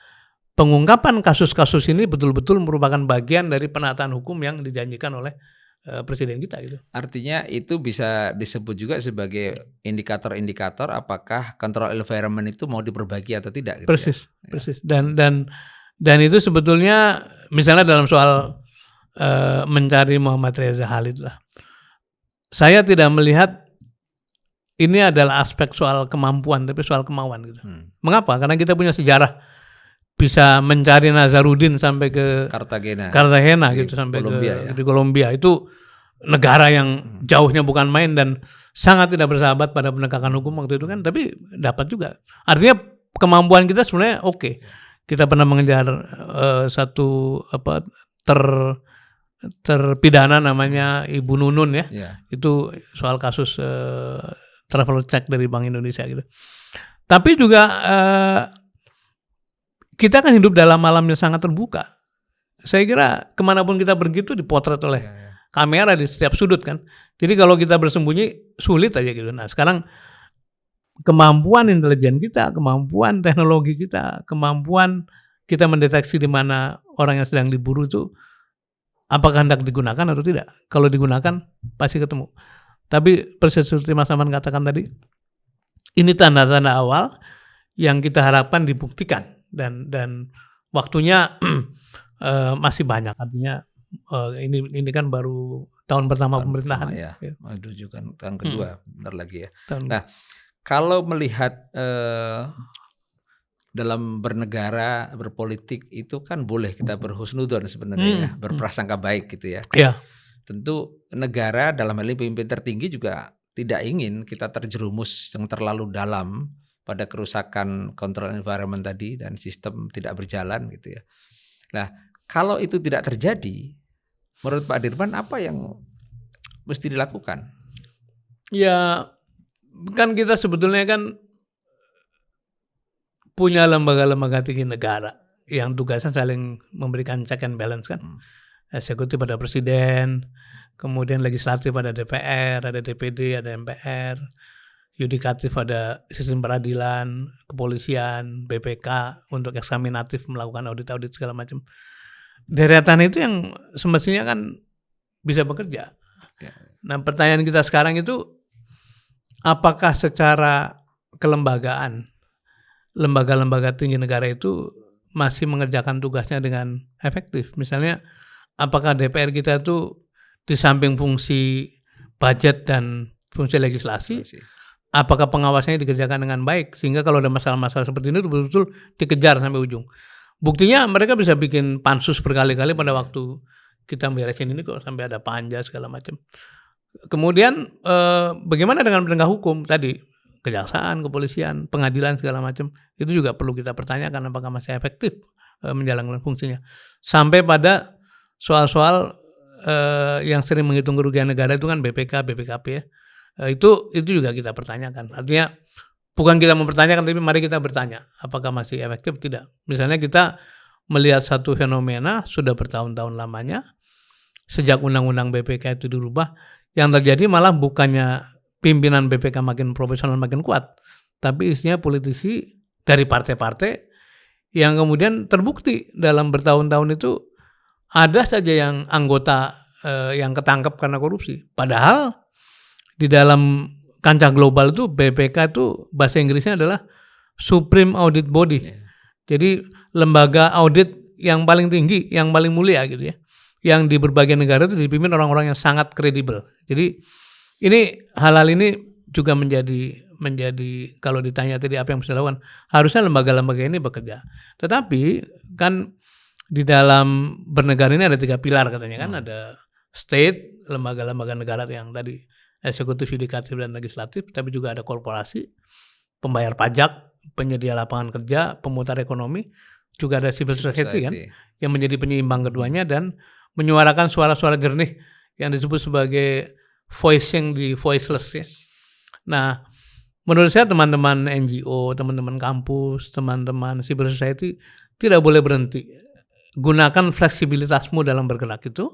pengungkapan kasus-kasus ini betul-betul merupakan bagian dari penataan hukum yang dijanjikan oleh presiden kita gitu. Artinya itu bisa disebut juga sebagai indikator-indikator apakah control environment itu mau diperbaiki atau tidak gitu. Persis, ya. persis. Dan itu sebetulnya misalnya dalam soal mencari Muhammad Reza Khalid lah. Saya tidak melihat ini adalah aspek soal kemampuan, tapi soal kemauan gitu. Mengapa? Karena kita punya sejarah bisa mencari Nazarudin sampai ke Cartagena gitu, sampai Kolombia, di Kolombia. Itu negara yang jauhnya bukan main dan sangat tidak bersahabat pada penegakan hukum waktu itu kan, tapi dapat juga. Artinya kemampuan kita sebenarnya oke. Kita pernah mengejar satu terpidana namanya Ibu Nunun ya. Itu soal kasus travel check dari Bank Indonesia gitu. Tapi juga kita kan hidup dalam alam yang sangat terbuka. Saya kira kemanapun kita pergi itu dipotret oleh kamera di setiap sudut kan. Jadi kalau kita bersembunyi sulit aja gitu. Nah sekarang kemampuan intelijen kita, kemampuan teknologi kita, kemampuan kita mendeteksi di mana orang yang sedang diburu itu apakah hendak digunakan atau tidak. Kalau digunakan pasti ketemu. Tapi persis seperti Mas Aman katakan tadi, ini tanda-tanda awal yang kita harapkan dibuktikan. Dan waktunya masih banyak, artinya ini kan baru tahun pertama pemerintahan ya. Menuju kan tahun kedua bentar lagi ya. Nah kalau melihat dalam bernegara berpolitik itu kan boleh kita berhusnudon sebenarnya ya, berprasangka baik gitu ya. Tentu negara dalam hal ini pemimpin tertinggi juga tidak ingin kita terjerumus yang terlalu dalam pada kerusakan control environment tadi dan sistem tidak berjalan gitu ya. Nah, kalau itu tidak terjadi, menurut Pak Dirman apa yang mesti dilakukan? Ya, kan kita sebetulnya kan punya lembaga-lembaga tinggi negara yang tugasnya saling memberikan check and balance kan. Eksekutif pada presiden, kemudian legislatif pada DPR, ada DPD, ada MPR. Yudikatif ada sistem peradilan, kepolisian, BPK untuk eksaminatif melakukan audit-audit segala macam. Deretan itu yang semestinya kan bisa bekerja. Nah pertanyaan kita sekarang itu apakah secara kelembagaan lembaga-lembaga tinggi negara itu masih mengerjakan tugasnya dengan efektif? Misalnya apakah DPR kita itu di samping fungsi budget dan fungsi legislasi, apakah pengawasannya dikerjakan dengan baik sehingga kalau ada masalah-masalah seperti ini betul-betul dikejar sampai ujung. Buktinya mereka bisa bikin pansus berkali-kali pada waktu kita beresin ini kok sampai ada panja segala macam. Kemudian bagaimana dengan penegak hukum tadi, kejaksaan, kepolisian, pengadilan segala macam, itu juga perlu kita pertanyakan apakah masih efektif menjalankan fungsinya. Sampai pada soal-soal yang sering menghitung kerugian negara itu kan BPK, BPKP ya. Itu juga kita pertanyakan. Artinya bukan kita mempertanyakan, tapi mari kita bertanya apakah masih efektif tidak. Misalnya kita melihat satu fenomena sudah bertahun-tahun lamanya sejak undang-undang BPK itu dirubah, yang terjadi malah bukannya pimpinan BPK makin profesional makin kuat, tapi isinya politisi dari partai-partai yang kemudian terbukti dalam bertahun-tahun itu ada saja yang anggota yang ketangkep karena korupsi. Padahal di dalam kancah global itu BPK itu bahasa Inggrisnya adalah Supreme Audit Body. Jadi lembaga audit yang paling tinggi, yang paling mulia gitu ya. Yang di berbagai negara itu dipimpin orang-orang yang sangat kredibel. Jadi ini hal-hal ini juga menjadi kalau ditanya tadi apa yang bisa dilakukan, harusnya lembaga-lembaga ini bekerja. Tetapi kan di dalam bernegara ini ada 3 pilar katanya kan, ada state, lembaga-lembaga negara yang tadi eksekutif, yudikatif, dan legislatif, tapi juga ada korporasi, pembayar pajak, penyedia lapangan kerja, pemutar ekonomi, juga ada civil society kan, yang menjadi penyeimbang keduanya dan menyuarakan suara-suara jernih yang disebut sebagai voicing the voiceless ya. Nah, menurut saya teman-teman NGO, teman-teman kampus, teman-teman civil society tidak boleh berhenti. Gunakan fleksibilitasmu dalam bergerak itu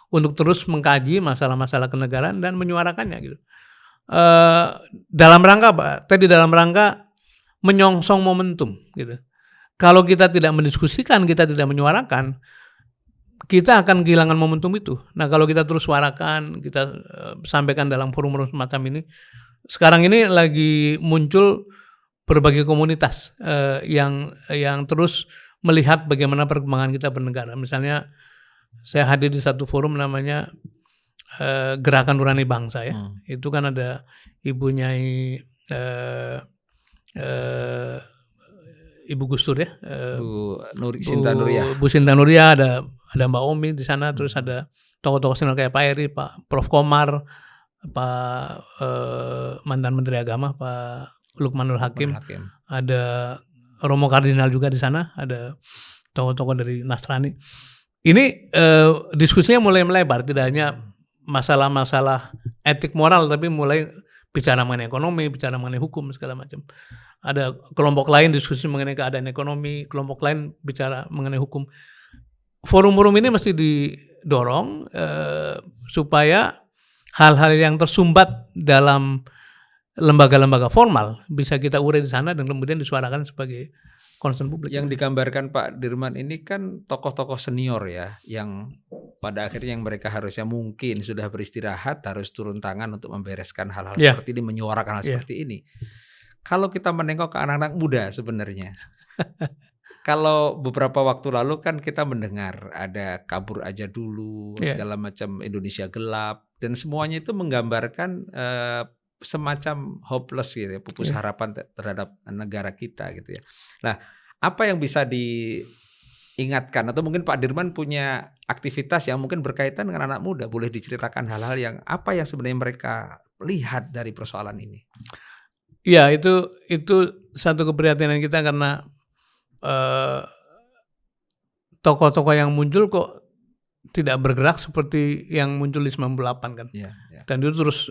untuk terus mengkaji masalah-masalah kenegaraan dan menyuarakannya gitu. Dalam rangka apa? Tadi dalam rangka menyongsong momentum gitu. kalau kita tidak mendiskusikan, kita tidak menyuarakan, kita akan kehilangan momentum itu. Nah, kalau kita terus suarakan, kita sampaikan dalam forum-forum semacam ini. Sekarang ini lagi muncul berbagai komunitas yang terus melihat bagaimana perkembangan kita bernegara. Misalnya saya hadir di satu forum namanya Gerakan Nurani Bangsa ya. Itu kan ada Ibu Nyai Ibu Gus Dur ya, Sinta Nuriyah. Bu Sinta Nuriyah, ada Mbak Omi di sana, terus ada tokoh-tokoh senior kayak Pak Eri, Pak Prof Komar, Pak mantan Menteri Agama Pak Lukmanul Hakim, ada Romo Kardinal juga di sana, ada tokoh-tokoh dari Nasrani. Ini diskusinya mulai melebar, tidak hanya masalah-masalah etik moral, tapi mulai bicara mengenai ekonomi, bicara mengenai hukum segala macam. Ada kelompok lain diskusi mengenai keadaan ekonomi, kelompok lain bicara mengenai hukum. Forum-forum ini mesti didorong supaya hal-hal yang tersumbat dalam lembaga-lembaga formal bisa kita urai di sana dan kemudian disuarakan sebagai concern publik. Yang digambarkan Pak Dirman ini kan tokoh-tokoh senior ya, yang pada akhirnya yang mereka harusnya mungkin sudah beristirahat harus turun tangan untuk membereskan hal-hal seperti ini, menyuarakan hal seperti ini. Kalau kita menengok ke anak-anak muda sebenarnya, kalau beberapa waktu lalu kan kita mendengar ada kabur aja dulu, segala macam Indonesia gelap, dan semuanya itu menggambarkan semacam hopeless gitu ya, pupus harapan terhadap negara kita gitu ya. Nah, apa yang bisa diingatkan atau mungkin Pak Dirman punya aktivitas yang mungkin berkaitan dengan anak muda, boleh diceritakan hal-hal yang apa yang sebenarnya mereka lihat dari persoalan ini? Ya, itu satu keprihatinan kita karena tokoh-tokoh yang muncul kok tidak bergerak seperti yang muncul di 98 kan. Dan itu terus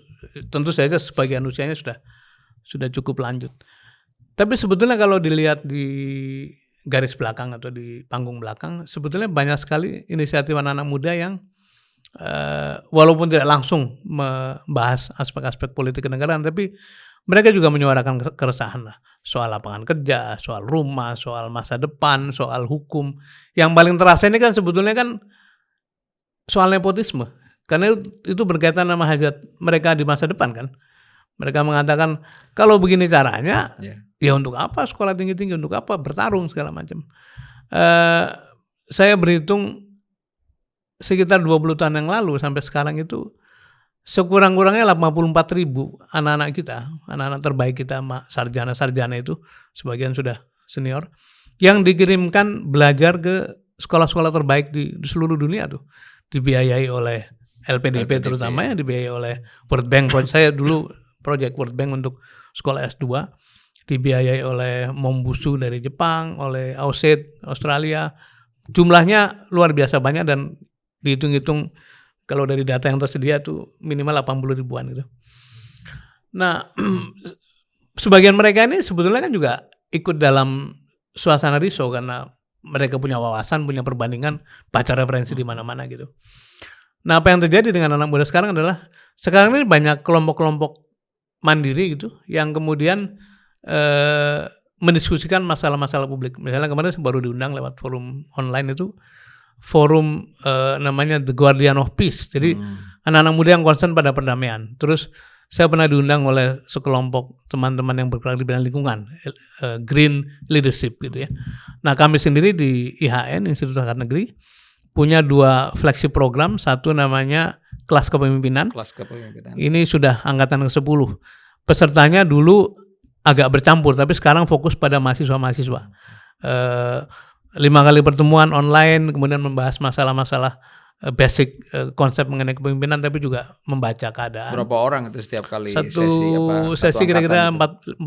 tentu saja sebagian usianya sudah cukup lanjut. Tapi sebetulnya kalau dilihat di garis belakang atau di panggung belakang, sebetulnya banyak sekali inisiatif anak-anak muda yang walaupun tidak langsung membahas aspek-aspek politik kenegaraan, tapi mereka juga menyuarakan keresahan lah, soal lapangan kerja, soal rumah, soal masa depan, soal hukum. Yang paling terasa ini kan sebetulnya kan soal nepotisme, karena itu berkaitan sama hajat mereka di masa depan kan. Mereka mengatakan kalau begini caranya, ya untuk apa sekolah tinggi-tinggi, untuk apa bertarung segala macam. Saya berhitung sekitar 20 tahun yang lalu sampai sekarang itu sekurang-kurangnya 84.000 anak-anak kita, anak-anak terbaik kita, sarjana-sarjana itu, sebagian sudah senior, yang dikirimkan belajar ke sekolah-sekolah terbaik di seluruh dunia tuh, dibiayai oleh LPDP terutama ya, dibiayai oleh World Bank. Saya dulu proyek World Bank untuk sekolah S2, dibiayai oleh Mombusu dari Jepang, oleh AUSAID Australia. Jumlahnya luar biasa banyak dan dihitung-hitung kalau dari data yang tersedia tuh minimal 80 ribuan gitu. Nah, sebagian mereka ini sebetulnya kan juga ikut dalam suasana risau karena mereka punya wawasan, punya perbandingan, baca referensi di mana-mana gitu. Nah, apa yang terjadi dengan anak muda sekarang adalah sekarang ini banyak kelompok-kelompok mandiri gitu yang kemudian mendiskusikan masalah-masalah publik. Misalnya kemarin saya baru diundang lewat forum online itu, forum namanya The Guardian of Peace. Jadi anak-anak muda yang concern pada perdamaian. Terus saya pernah diundang oleh sekelompok teman-teman yang bergerak di bidang lingkungan, Green Leadership gitu ya. Nah, kami sendiri di IHN, Institut Hakikat Negeri, punya 2 flagship program. Satu namanya Kelas Kepemimpinan. Ini sudah angkatan ke-10. Pesertanya dulu agak bercampur, tapi sekarang fokus pada mahasiswa-mahasiswa. 5 kali pertemuan online, kemudian membahas masalah-masalah basic konsep mengenai kepemimpinan, tapi juga membaca keadaan. Berapa orang itu setiap kali sesi kira-kira 40-50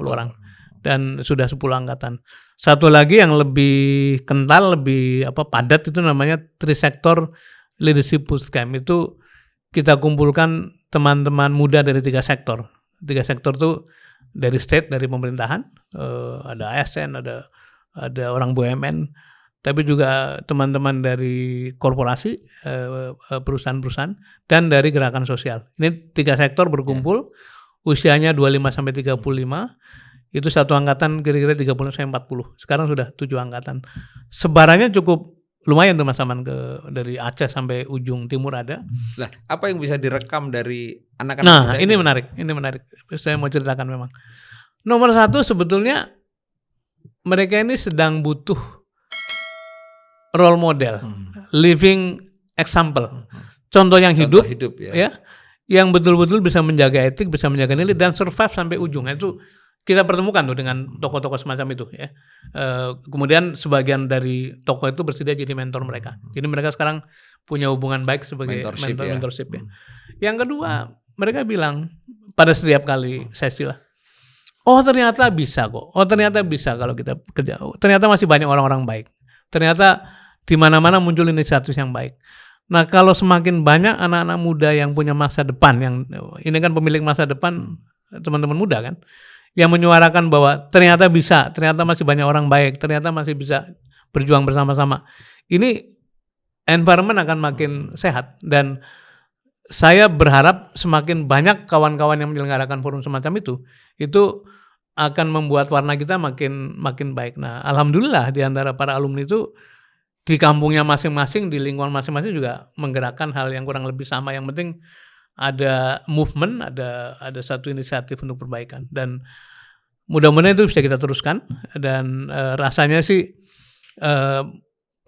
orang. Dan sudah 10 angkatan. Satu lagi yang lebih kental, lebih padat itu namanya Trisector Leadership Bootcamp. Itu kita kumpulkan teman-teman muda dari 3 sektor. 3 sektor itu dari state, dari pemerintahan, ada ASN, ada orang BUMN, tapi juga teman-teman dari korporasi, perusahaan-perusahaan, dan dari gerakan sosial. Ini 3 sektor berkumpul, usianya 25 sampai 35, Itu satu angkatan kira-kira 30-40. Sekarang sudah 7 angkatan. Sebarannya cukup lumayan tuh Mas Aman, dari Aceh sampai ujung timur ada. Lah, apa yang bisa direkam dari anak-anak Nah, muda ini menarik. Saya mau ceritakan memang. Nomor 1 sebetulnya mereka ini sedang butuh role model, living example. Contoh yang hidup ya, yang betul-betul bisa menjaga etik, bisa menjaga nilai dan survive sampai ujung. Itu kita pertemukan tuh dengan tokoh-tokoh semacam itu ya. Kemudian sebagian dari tokoh itu bersedia jadi mentor mereka. Jadi mereka sekarang punya hubungan baik sebagai mentorship ya. Yang kedua, mereka bilang pada setiap kali sesi lah, ternyata bisa kok. Ternyata bisa kalau kita kerja. Ternyata masih banyak orang-orang baik. Ternyata di mana-mana muncul inisiatif yang baik. Nah, kalau semakin banyak anak-anak muda yang punya masa depan, yang ini kan pemilik masa depan teman-teman muda kan, yang menyuarakan bahwa ternyata bisa, ternyata masih banyak orang baik, ternyata masih bisa berjuang bersama-sama. Ini environment akan makin sehat, dan saya berharap semakin banyak kawan-kawan yang menyelenggarakan forum semacam itu akan membuat warna kita makin baik. Nah, alhamdulillah di antara para alumni itu di kampungnya masing-masing, di lingkungan masing-masing juga menggerakkan hal yang kurang lebih sama. Yang penting ada movement, ada satu inisiatif untuk perbaikan, dan mudah-mudahan itu bisa kita teruskan, dan rasanya sih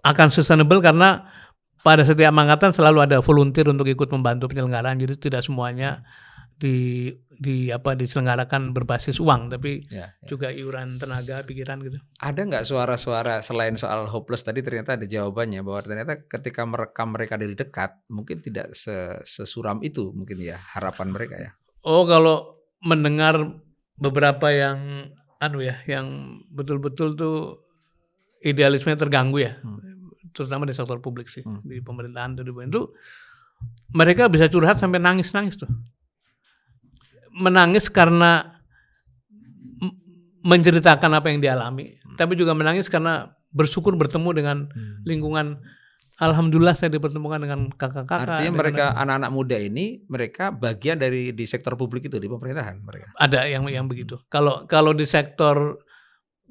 akan sustainable karena pada setiap angkatan selalu ada volunteer untuk ikut membantu penyelenggaraan. Jadi tidak semuanya diselenggarakan berbasis uang, tapi juga iuran tenaga, pikiran gitu. Ada nggak suara-suara selain soal hopeless tadi, ternyata ada jawabannya bahwa ternyata ketika merekam mereka dari dekat mungkin tidak sesuram itu mungkin ya harapan mereka ya. Kalau mendengar beberapa yang yang betul-betul tuh idealismenya terganggu ya, terutama di sektor publik sih, di pemerintahan itu mereka bisa curhat sampai nangis-nangis tuh. Menangis karena menceritakan apa yang dialami, tapi juga menangis karena bersyukur bertemu dengan lingkungan. Alhamdulillah saya dipertemukan dengan kakak-kakak. Artinya mereka anak-anak muda ini mereka bagian di sektor publik itu, di pemerintahan mereka. Ada yang begitu. Kalau di sektor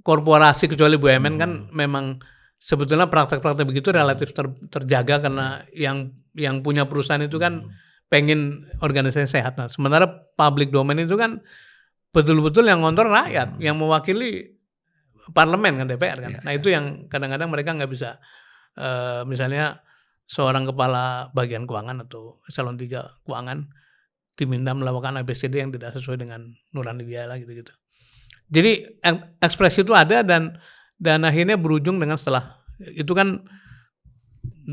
korporasi kecuali BUMN kan memang sebetulnya praktek-praktek begitu relatif terjaga karena yang punya perusahaan itu kan pengen organisasi sehat. Nah, sementara public domain itu kan betul-betul yang ngontrol rakyat, yang mewakili parlemen kan, DPR kan. Nah, itu yang kadang-kadang mereka nggak bisa. Misalnya seorang kepala bagian keuangan atau eselon 3 keuangan diminta melakukan ABCD yang tidak sesuai dengan nurani dia lah gitu. Jadi ekspresi itu ada, dan akhirnya berujung dengan setelah itu kan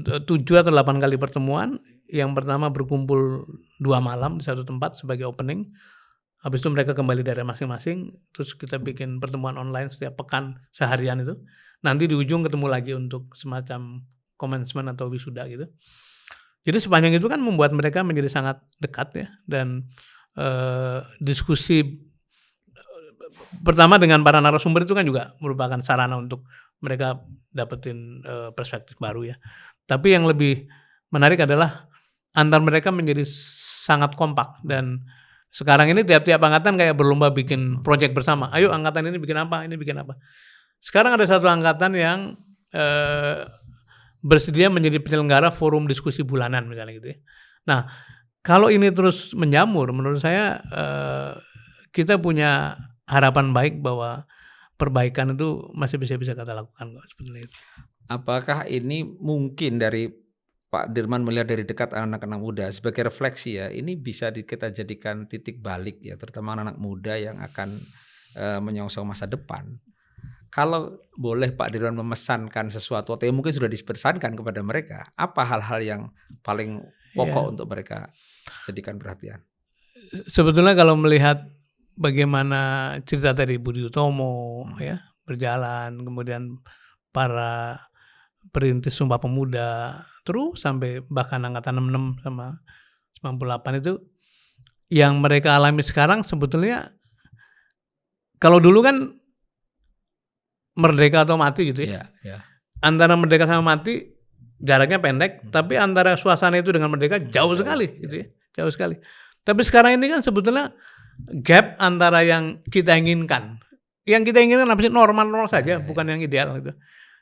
7 atau 8 kali pertemuan. Yang pertama berkumpul 2 malam di satu tempat sebagai opening. Habis itu mereka kembali daerah masing-masing. Terus kita bikin pertemuan online setiap pekan seharian itu. Nanti di ujung ketemu lagi untuk semacam commencement atau wisuda gitu. Jadi sepanjang itu kan membuat mereka menjadi sangat dekat ya. Dan diskusi pertama dengan para narasumber itu kan juga merupakan sarana untuk mereka dapetin perspektif baru ya. Tapi yang lebih menarik adalah antar mereka menjadi sangat kompak, dan sekarang ini tiap-tiap angkatan kayak berlomba bikin proyek bersama. Ayo angkatan ini bikin apa, ini bikin apa. Sekarang ada satu angkatan yang bersedia menjadi penyelenggara forum diskusi bulanan misalnya gitu ya. Nah, kalau ini terus menjamur, menurut saya kita punya harapan baik bahwa perbaikan itu masih bisa kita lakukan kok seperti itu. Apakah ini mungkin dari Pak Dirman melihat dari dekat anak-anak muda sebagai refleksi ya, ini bisa kita jadikan titik balik ya, terutama anak-anak muda yang akan menyongsong masa depan. Kalau boleh Pak Dirman memesankan sesuatu atau yang mungkin sudah dipesankan kepada mereka, apa hal-hal yang paling pokok untuk mereka jadikan perhatian? Sebetulnya kalau melihat bagaimana cerita tadi Budi Utomo ya berjalan, kemudian para perintis Sumpah Pemuda, terus sampai bahkan angkatan 66 sama 98 itu yang mereka alami sekarang sebetulnya kalau dulu kan merdeka atau mati gitu ya. Antara merdeka sama mati jaraknya pendek, tapi antara suasana itu dengan merdeka jauh sekali gitu ya. Jauh sekali. Tapi sekarang ini kan sebetulnya gap antara yang kita inginkan yang kita inginkan apa sih? Normal saja, bukan yang ideal gitu.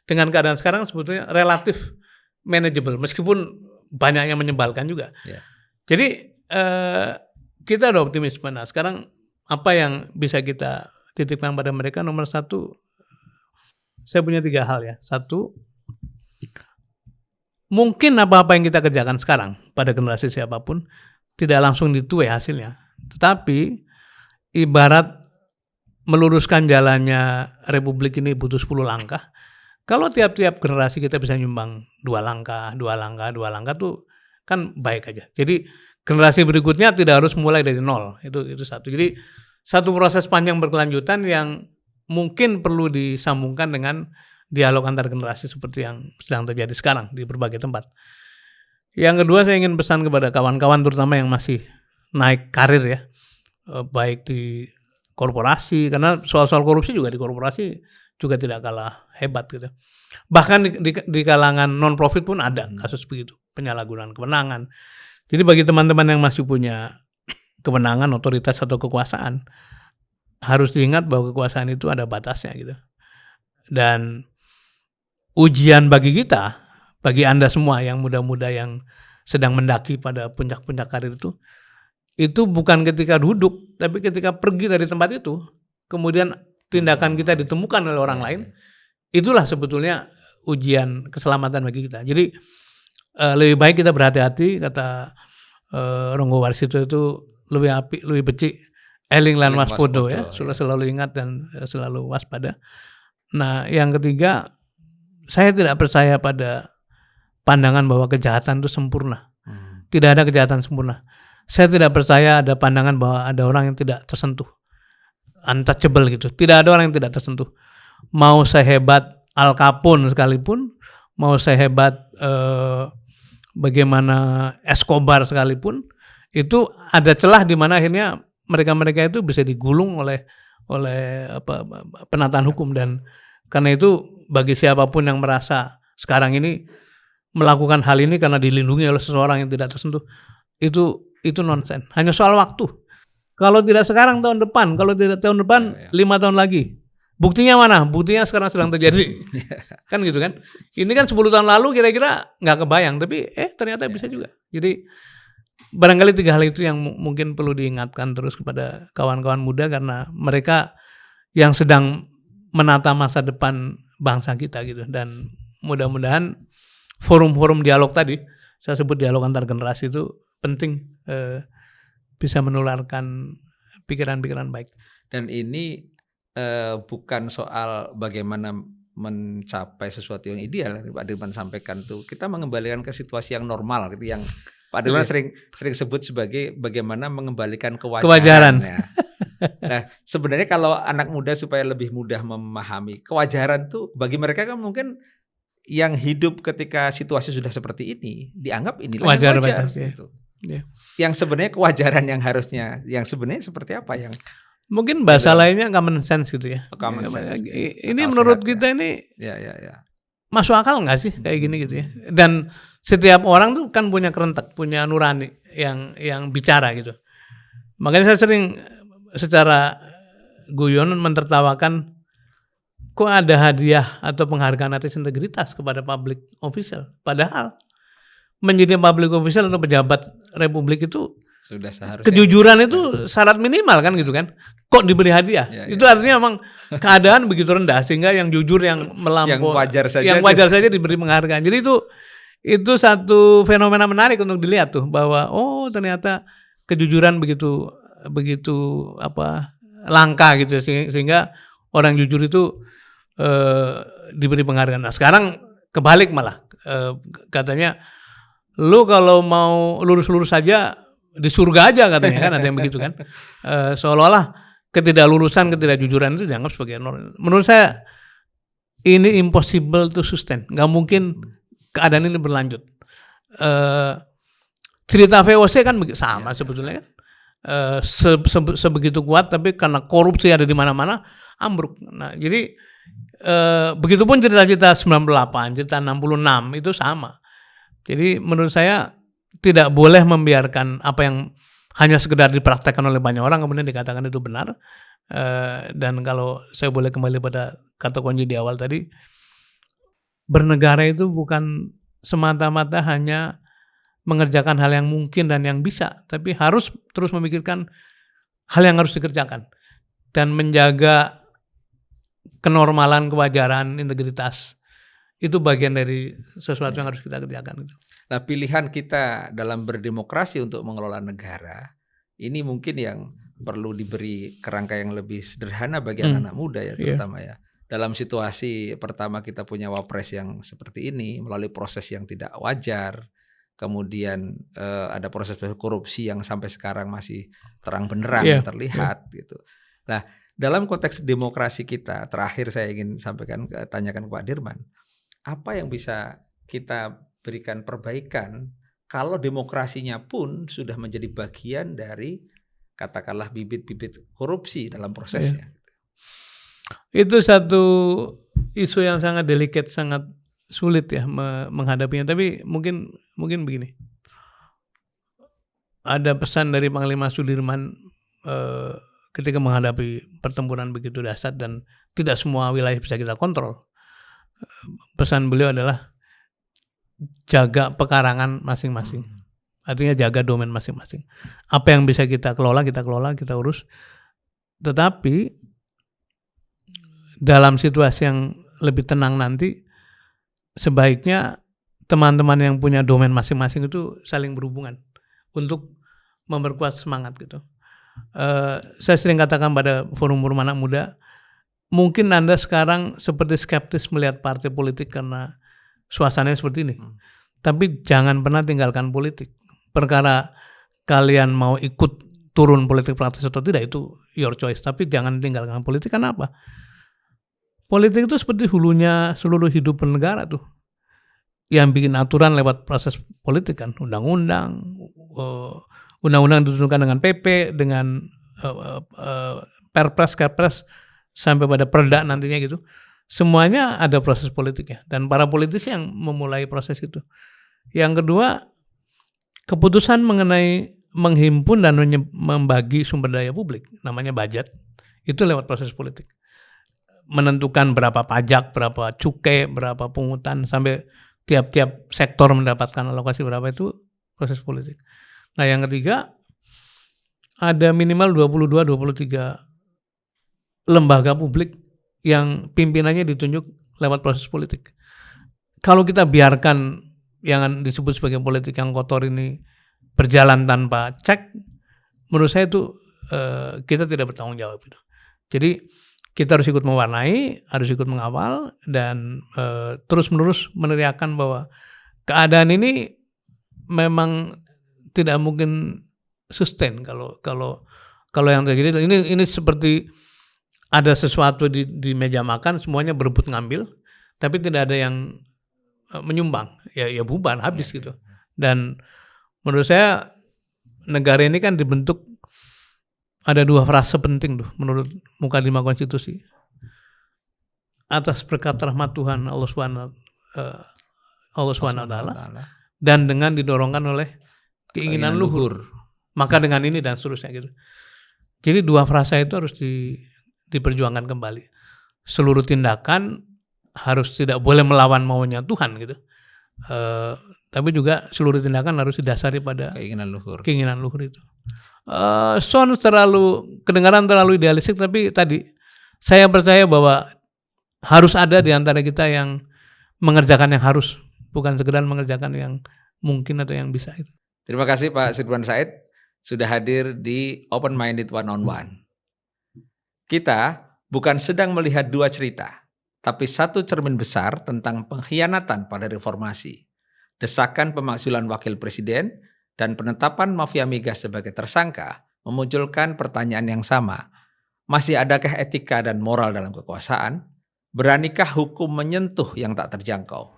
Dengan keadaan sekarang sebetulnya relatif manageable meskipun banyak yang menyebalkan juga. Ya. Jadi kita ada optimisme. Nah sekarang apa yang bisa kita titipkan pada mereka? Nomor satu, saya punya 3 hal ya. Satu, mungkin apa-apa yang kita kerjakan sekarang pada generasi siapapun tidak langsung dituai hasilnya. Tetapi ibarat meluruskan jalannya Republik ini butuh 10 langkah. Kalau tiap-tiap generasi kita bisa nyumbang 2 langkah tuh kan baik aja. Jadi generasi berikutnya tidak harus mulai dari nol. Itu satu. Jadi satu proses panjang berkelanjutan yang mungkin perlu disambungkan dengan dialog antar generasi seperti yang sedang terjadi sekarang di berbagai tempat. Yang kedua, saya ingin pesan kepada kawan-kawan terutama yang masih naik karir ya, baik di korporasi, karena soal-soal korupsi juga di korporasi juga tidak kalah hebat gitu. Bahkan di kalangan non-profit pun ada kasus begitu, penyalahgunaan kewenangan. Jadi bagi teman-teman yang masih punya kewenangan, otoritas atau kekuasaan, harus diingat bahwa kekuasaan itu ada batasnya gitu. Dan ujian bagi kita, bagi Anda semua yang muda-muda yang sedang mendaki pada puncak-puncak karir itu bukan ketika duduk, tapi ketika pergi dari tempat itu, kemudian tindakan kita ditemukan oleh orang lain, itulah sebetulnya ujian keselamatan bagi kita. Jadi lebih baik kita berhati-hati, kata Ronggo Warsito itu lebih apik, lebih becik, eling lan waspodo ya, selalu ingat dan selalu waspada. Nah, yang ketiga, saya tidak percaya pada pandangan bahwa kejahatan itu sempurna. Tidak ada kejahatan sempurna. Saya tidak percaya ada pandangan bahwa ada orang yang tidak tersentuh, untouchable gitu. Tidak ada orang yang tidak tersentuh. Mau sehebat Al Capone sekalipun, mau sehebat bagaimana Escobar sekalipun, itu ada celah di mana akhirnya mereka-mereka itu bisa digulung oleh penataan hukum. Dan karena itu bagi siapapun yang merasa sekarang ini melakukan hal ini karena dilindungi oleh seseorang yang tidak tersentuh, itu nonsen. Hanya soal waktu. Kalau tidak sekarang, tahun depan. Kalau tidak tahun depan, 5 tahun lagi. Buktinya mana? Buktinya sekarang sedang terjadi. Kan gitu kan. Ini kan 10 tahun lalu kira-kira nggak kebayang, tapi ternyata bisa juga. Jadi barangkali 3 hal itu yang mungkin perlu diingatkan terus kepada kawan-kawan muda, karena mereka yang sedang menata masa depan bangsa kita gitu. Dan mudah-mudahan forum-forum dialog tadi, saya sebut dialog antar generasi, itu penting, bisa menularkan pikiran-pikiran baik. Dan ini bukan soal bagaimana mencapai sesuatu yang ideal. Pak Dirman sampaikan tuh, kita mengembalikan ke situasi yang normal gitu, yang Pak Dirman sering sebut sebagai bagaimana mengembalikan kewajaran. Ya. Nah, sebenarnya kalau anak muda supaya lebih mudah memahami kewajaran tuh, bagi mereka kan mungkin yang hidup ketika situasi sudah seperti ini dianggap inilah wajar gitu. Ya. Yang sebenarnya kewajaran yang harusnya, yang sebenarnya seperti apa yang mungkin bahasa lainnya common sense gitu ya. Common sense. Ini menurut kita ini masuk akal nggak sih kayak gini gitu ya. Dan setiap orang tuh kan punya kerentak, punya nurani yang bicara gitu. Makanya saya sering secara guyon mentertawakan, kok ada hadiah atau penghargaan atas integritas kepada public official. Padahal menjadi public official atau pejabat republik itu sudah seharusnya kejujuran itu syarat minimal kan gitu kan. Kok diberi hadiah? Itu artinya memang keadaan begitu rendah sehingga yang jujur, yang melampaui, yang wajar saja diberi penghargaan. Jadi itu satu fenomena menarik untuk dilihat tuh, bahwa ternyata kejujuran begitu langka gitu, sehingga orang jujur itu diberi penghargaan. Nah, sekarang kebalik malah, katanya lu kalau mau lurus-lurus saja di surga aja katanya kan, ada yang begitu kan. Seolah-olah ketidaklulusan, ketidakjujuran itu dianggap sebagai normal. Menurut saya ini impossible to sustain, nggak mungkin keadaan ini berlanjut. Cerita VOC kan sama sebetulnya kan, sebegitu kuat, tapi karena korupsi ada di mana-mana ambruk. Nah, jadi begitupun cerita-cerita 98, cerita 66 itu sama. Jadi menurut saya tidak boleh membiarkan apa yang hanya sekedar dipraktekkan oleh banyak orang kemudian dikatakan itu benar. Dan kalau saya boleh kembali pada kata kunci di awal tadi, bernegara itu bukan semata-mata hanya mengerjakan hal yang mungkin dan yang bisa, tapi harus terus memikirkan hal yang harus dikerjakan dan menjaga kenormalan, kewajaran, integritas. Itu bagian dari sesuatu yang harus kita kerjakan. Nah, pilihan kita dalam berdemokrasi untuk mengelola negara ini mungkin yang perlu diberi kerangka yang lebih sederhana bagi anak-anak muda ya, terutama ya. Dalam situasi pertama kita punya wapres yang seperti ini melalui proses yang tidak wajar, kemudian ada proses korupsi yang sampai sekarang masih terang benderang terlihat gitu. Nah, dalam konteks demokrasi kita, terakhir saya ingin tanyakan ke Pak Dirman, apa yang bisa kita berikan perbaikan kalau demokrasinya pun sudah menjadi bagian dari katakanlah bibit-bibit korupsi dalam prosesnya? Itu satu isu yang sangat delicate, sangat sulit ya menghadapinya. Tapi mungkin begini, ada pesan dari Panglima Sudirman ketika menghadapi pertempuran begitu dahsyat dan tidak semua wilayah bisa kita kontrol. Pesan beliau adalah jaga pekarangan masing-masing. Artinya jaga domain masing-masing. Apa yang bisa kita kelola, kita urus. Tetapi dalam situasi yang lebih tenang nanti, sebaiknya teman-teman yang punya domain masing-masing itu saling berhubungan untuk memperkuat semangat gitu. Saya sering katakan pada forum-forum anak muda, mungkin Anda sekarang seperti skeptis melihat partai politik karena suasananya seperti ini. Tapi jangan pernah tinggalkan politik. Perkara kalian mau ikut turun politik praktis atau tidak itu your choice. Tapi jangan tinggalkan politik. Karena apa? Politik itu seperti hulunya seluruh hidup bernegara tuh. Yang bikin aturan lewat proses politik kan. Undang-undang diturunkan dengan PP, dengan perpres, kepres, sampai pada perda nantinya gitu. Semuanya ada proses politiknya. Dan para politisi yang memulai proses itu. Yang kedua, keputusan mengenai menghimpun dan membagi sumber daya publik, namanya budget, itu lewat proses politik. Menentukan berapa pajak, berapa cukai, berapa pungutan, sampai tiap-tiap sektor mendapatkan alokasi berapa, itu proses politik. Nah yang ketiga, ada minimal 22-23 lembaga publik yang pimpinannya ditunjuk lewat proses politik. Kalau kita biarkan yang disebut sebagai politik yang kotor ini berjalan tanpa cek, menurut saya itu kita tidak bertanggung jawab itu. Jadi kita harus ikut mewarnai, harus ikut mengawal, dan terus-menerus meneriakkan bahwa keadaan ini memang tidak mungkin sustain kalau yang terjadi ini seperti ada sesuatu di meja makan, semuanya berebut ngambil, tapi tidak ada yang menyumbang, ya bubar, habis gitu. Dan menurut saya negara ini kan dibentuk ada 2 frase penting tuh menurut muka 5 konstitusi. Atas berkat rahmat Tuhan Allah Subhanahu wa taala dan dengan didorongkan oleh keinginan luhur. Maka dengan ini dan seterusnya gitu. Jadi 2 frasa itu harus diperjuangkan kembali. Seluruh tindakan harus tidak boleh melawan maunya Tuhan gitu. Tapi juga seluruh tindakan harus didasari pada keinginan luhur itu. Kedengaran terlalu idealistik, tapi tadi saya percaya bahwa harus ada di antara kita yang mengerjakan yang harus, bukan sekedar mengerjakan yang mungkin atau yang bisa itu. Terima kasih Pak Sudirman Said sudah hadir di Open Minded One on One. Kita bukan sedang melihat 2 cerita, tapi satu cermin besar tentang pengkhianatan pada reformasi, desakan pemakzulan wakil presiden, dan penetapan mafia migas sebagai tersangka memunculkan pertanyaan yang sama. Masih adakah etika dan moral dalam kekuasaan? Beranikah hukum menyentuh yang tak terjangkau?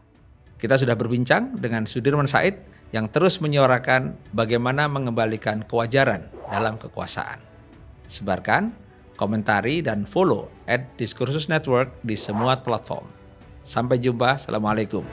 Kita sudah berbincang dengan Sudirman Said yang terus menyuarakan bagaimana mengembalikan kewajaran dalam kekuasaan. Sebarkan, komentari, dan follow @Diskursus Network di semua platform. Sampai jumpa. Assalamualaikum.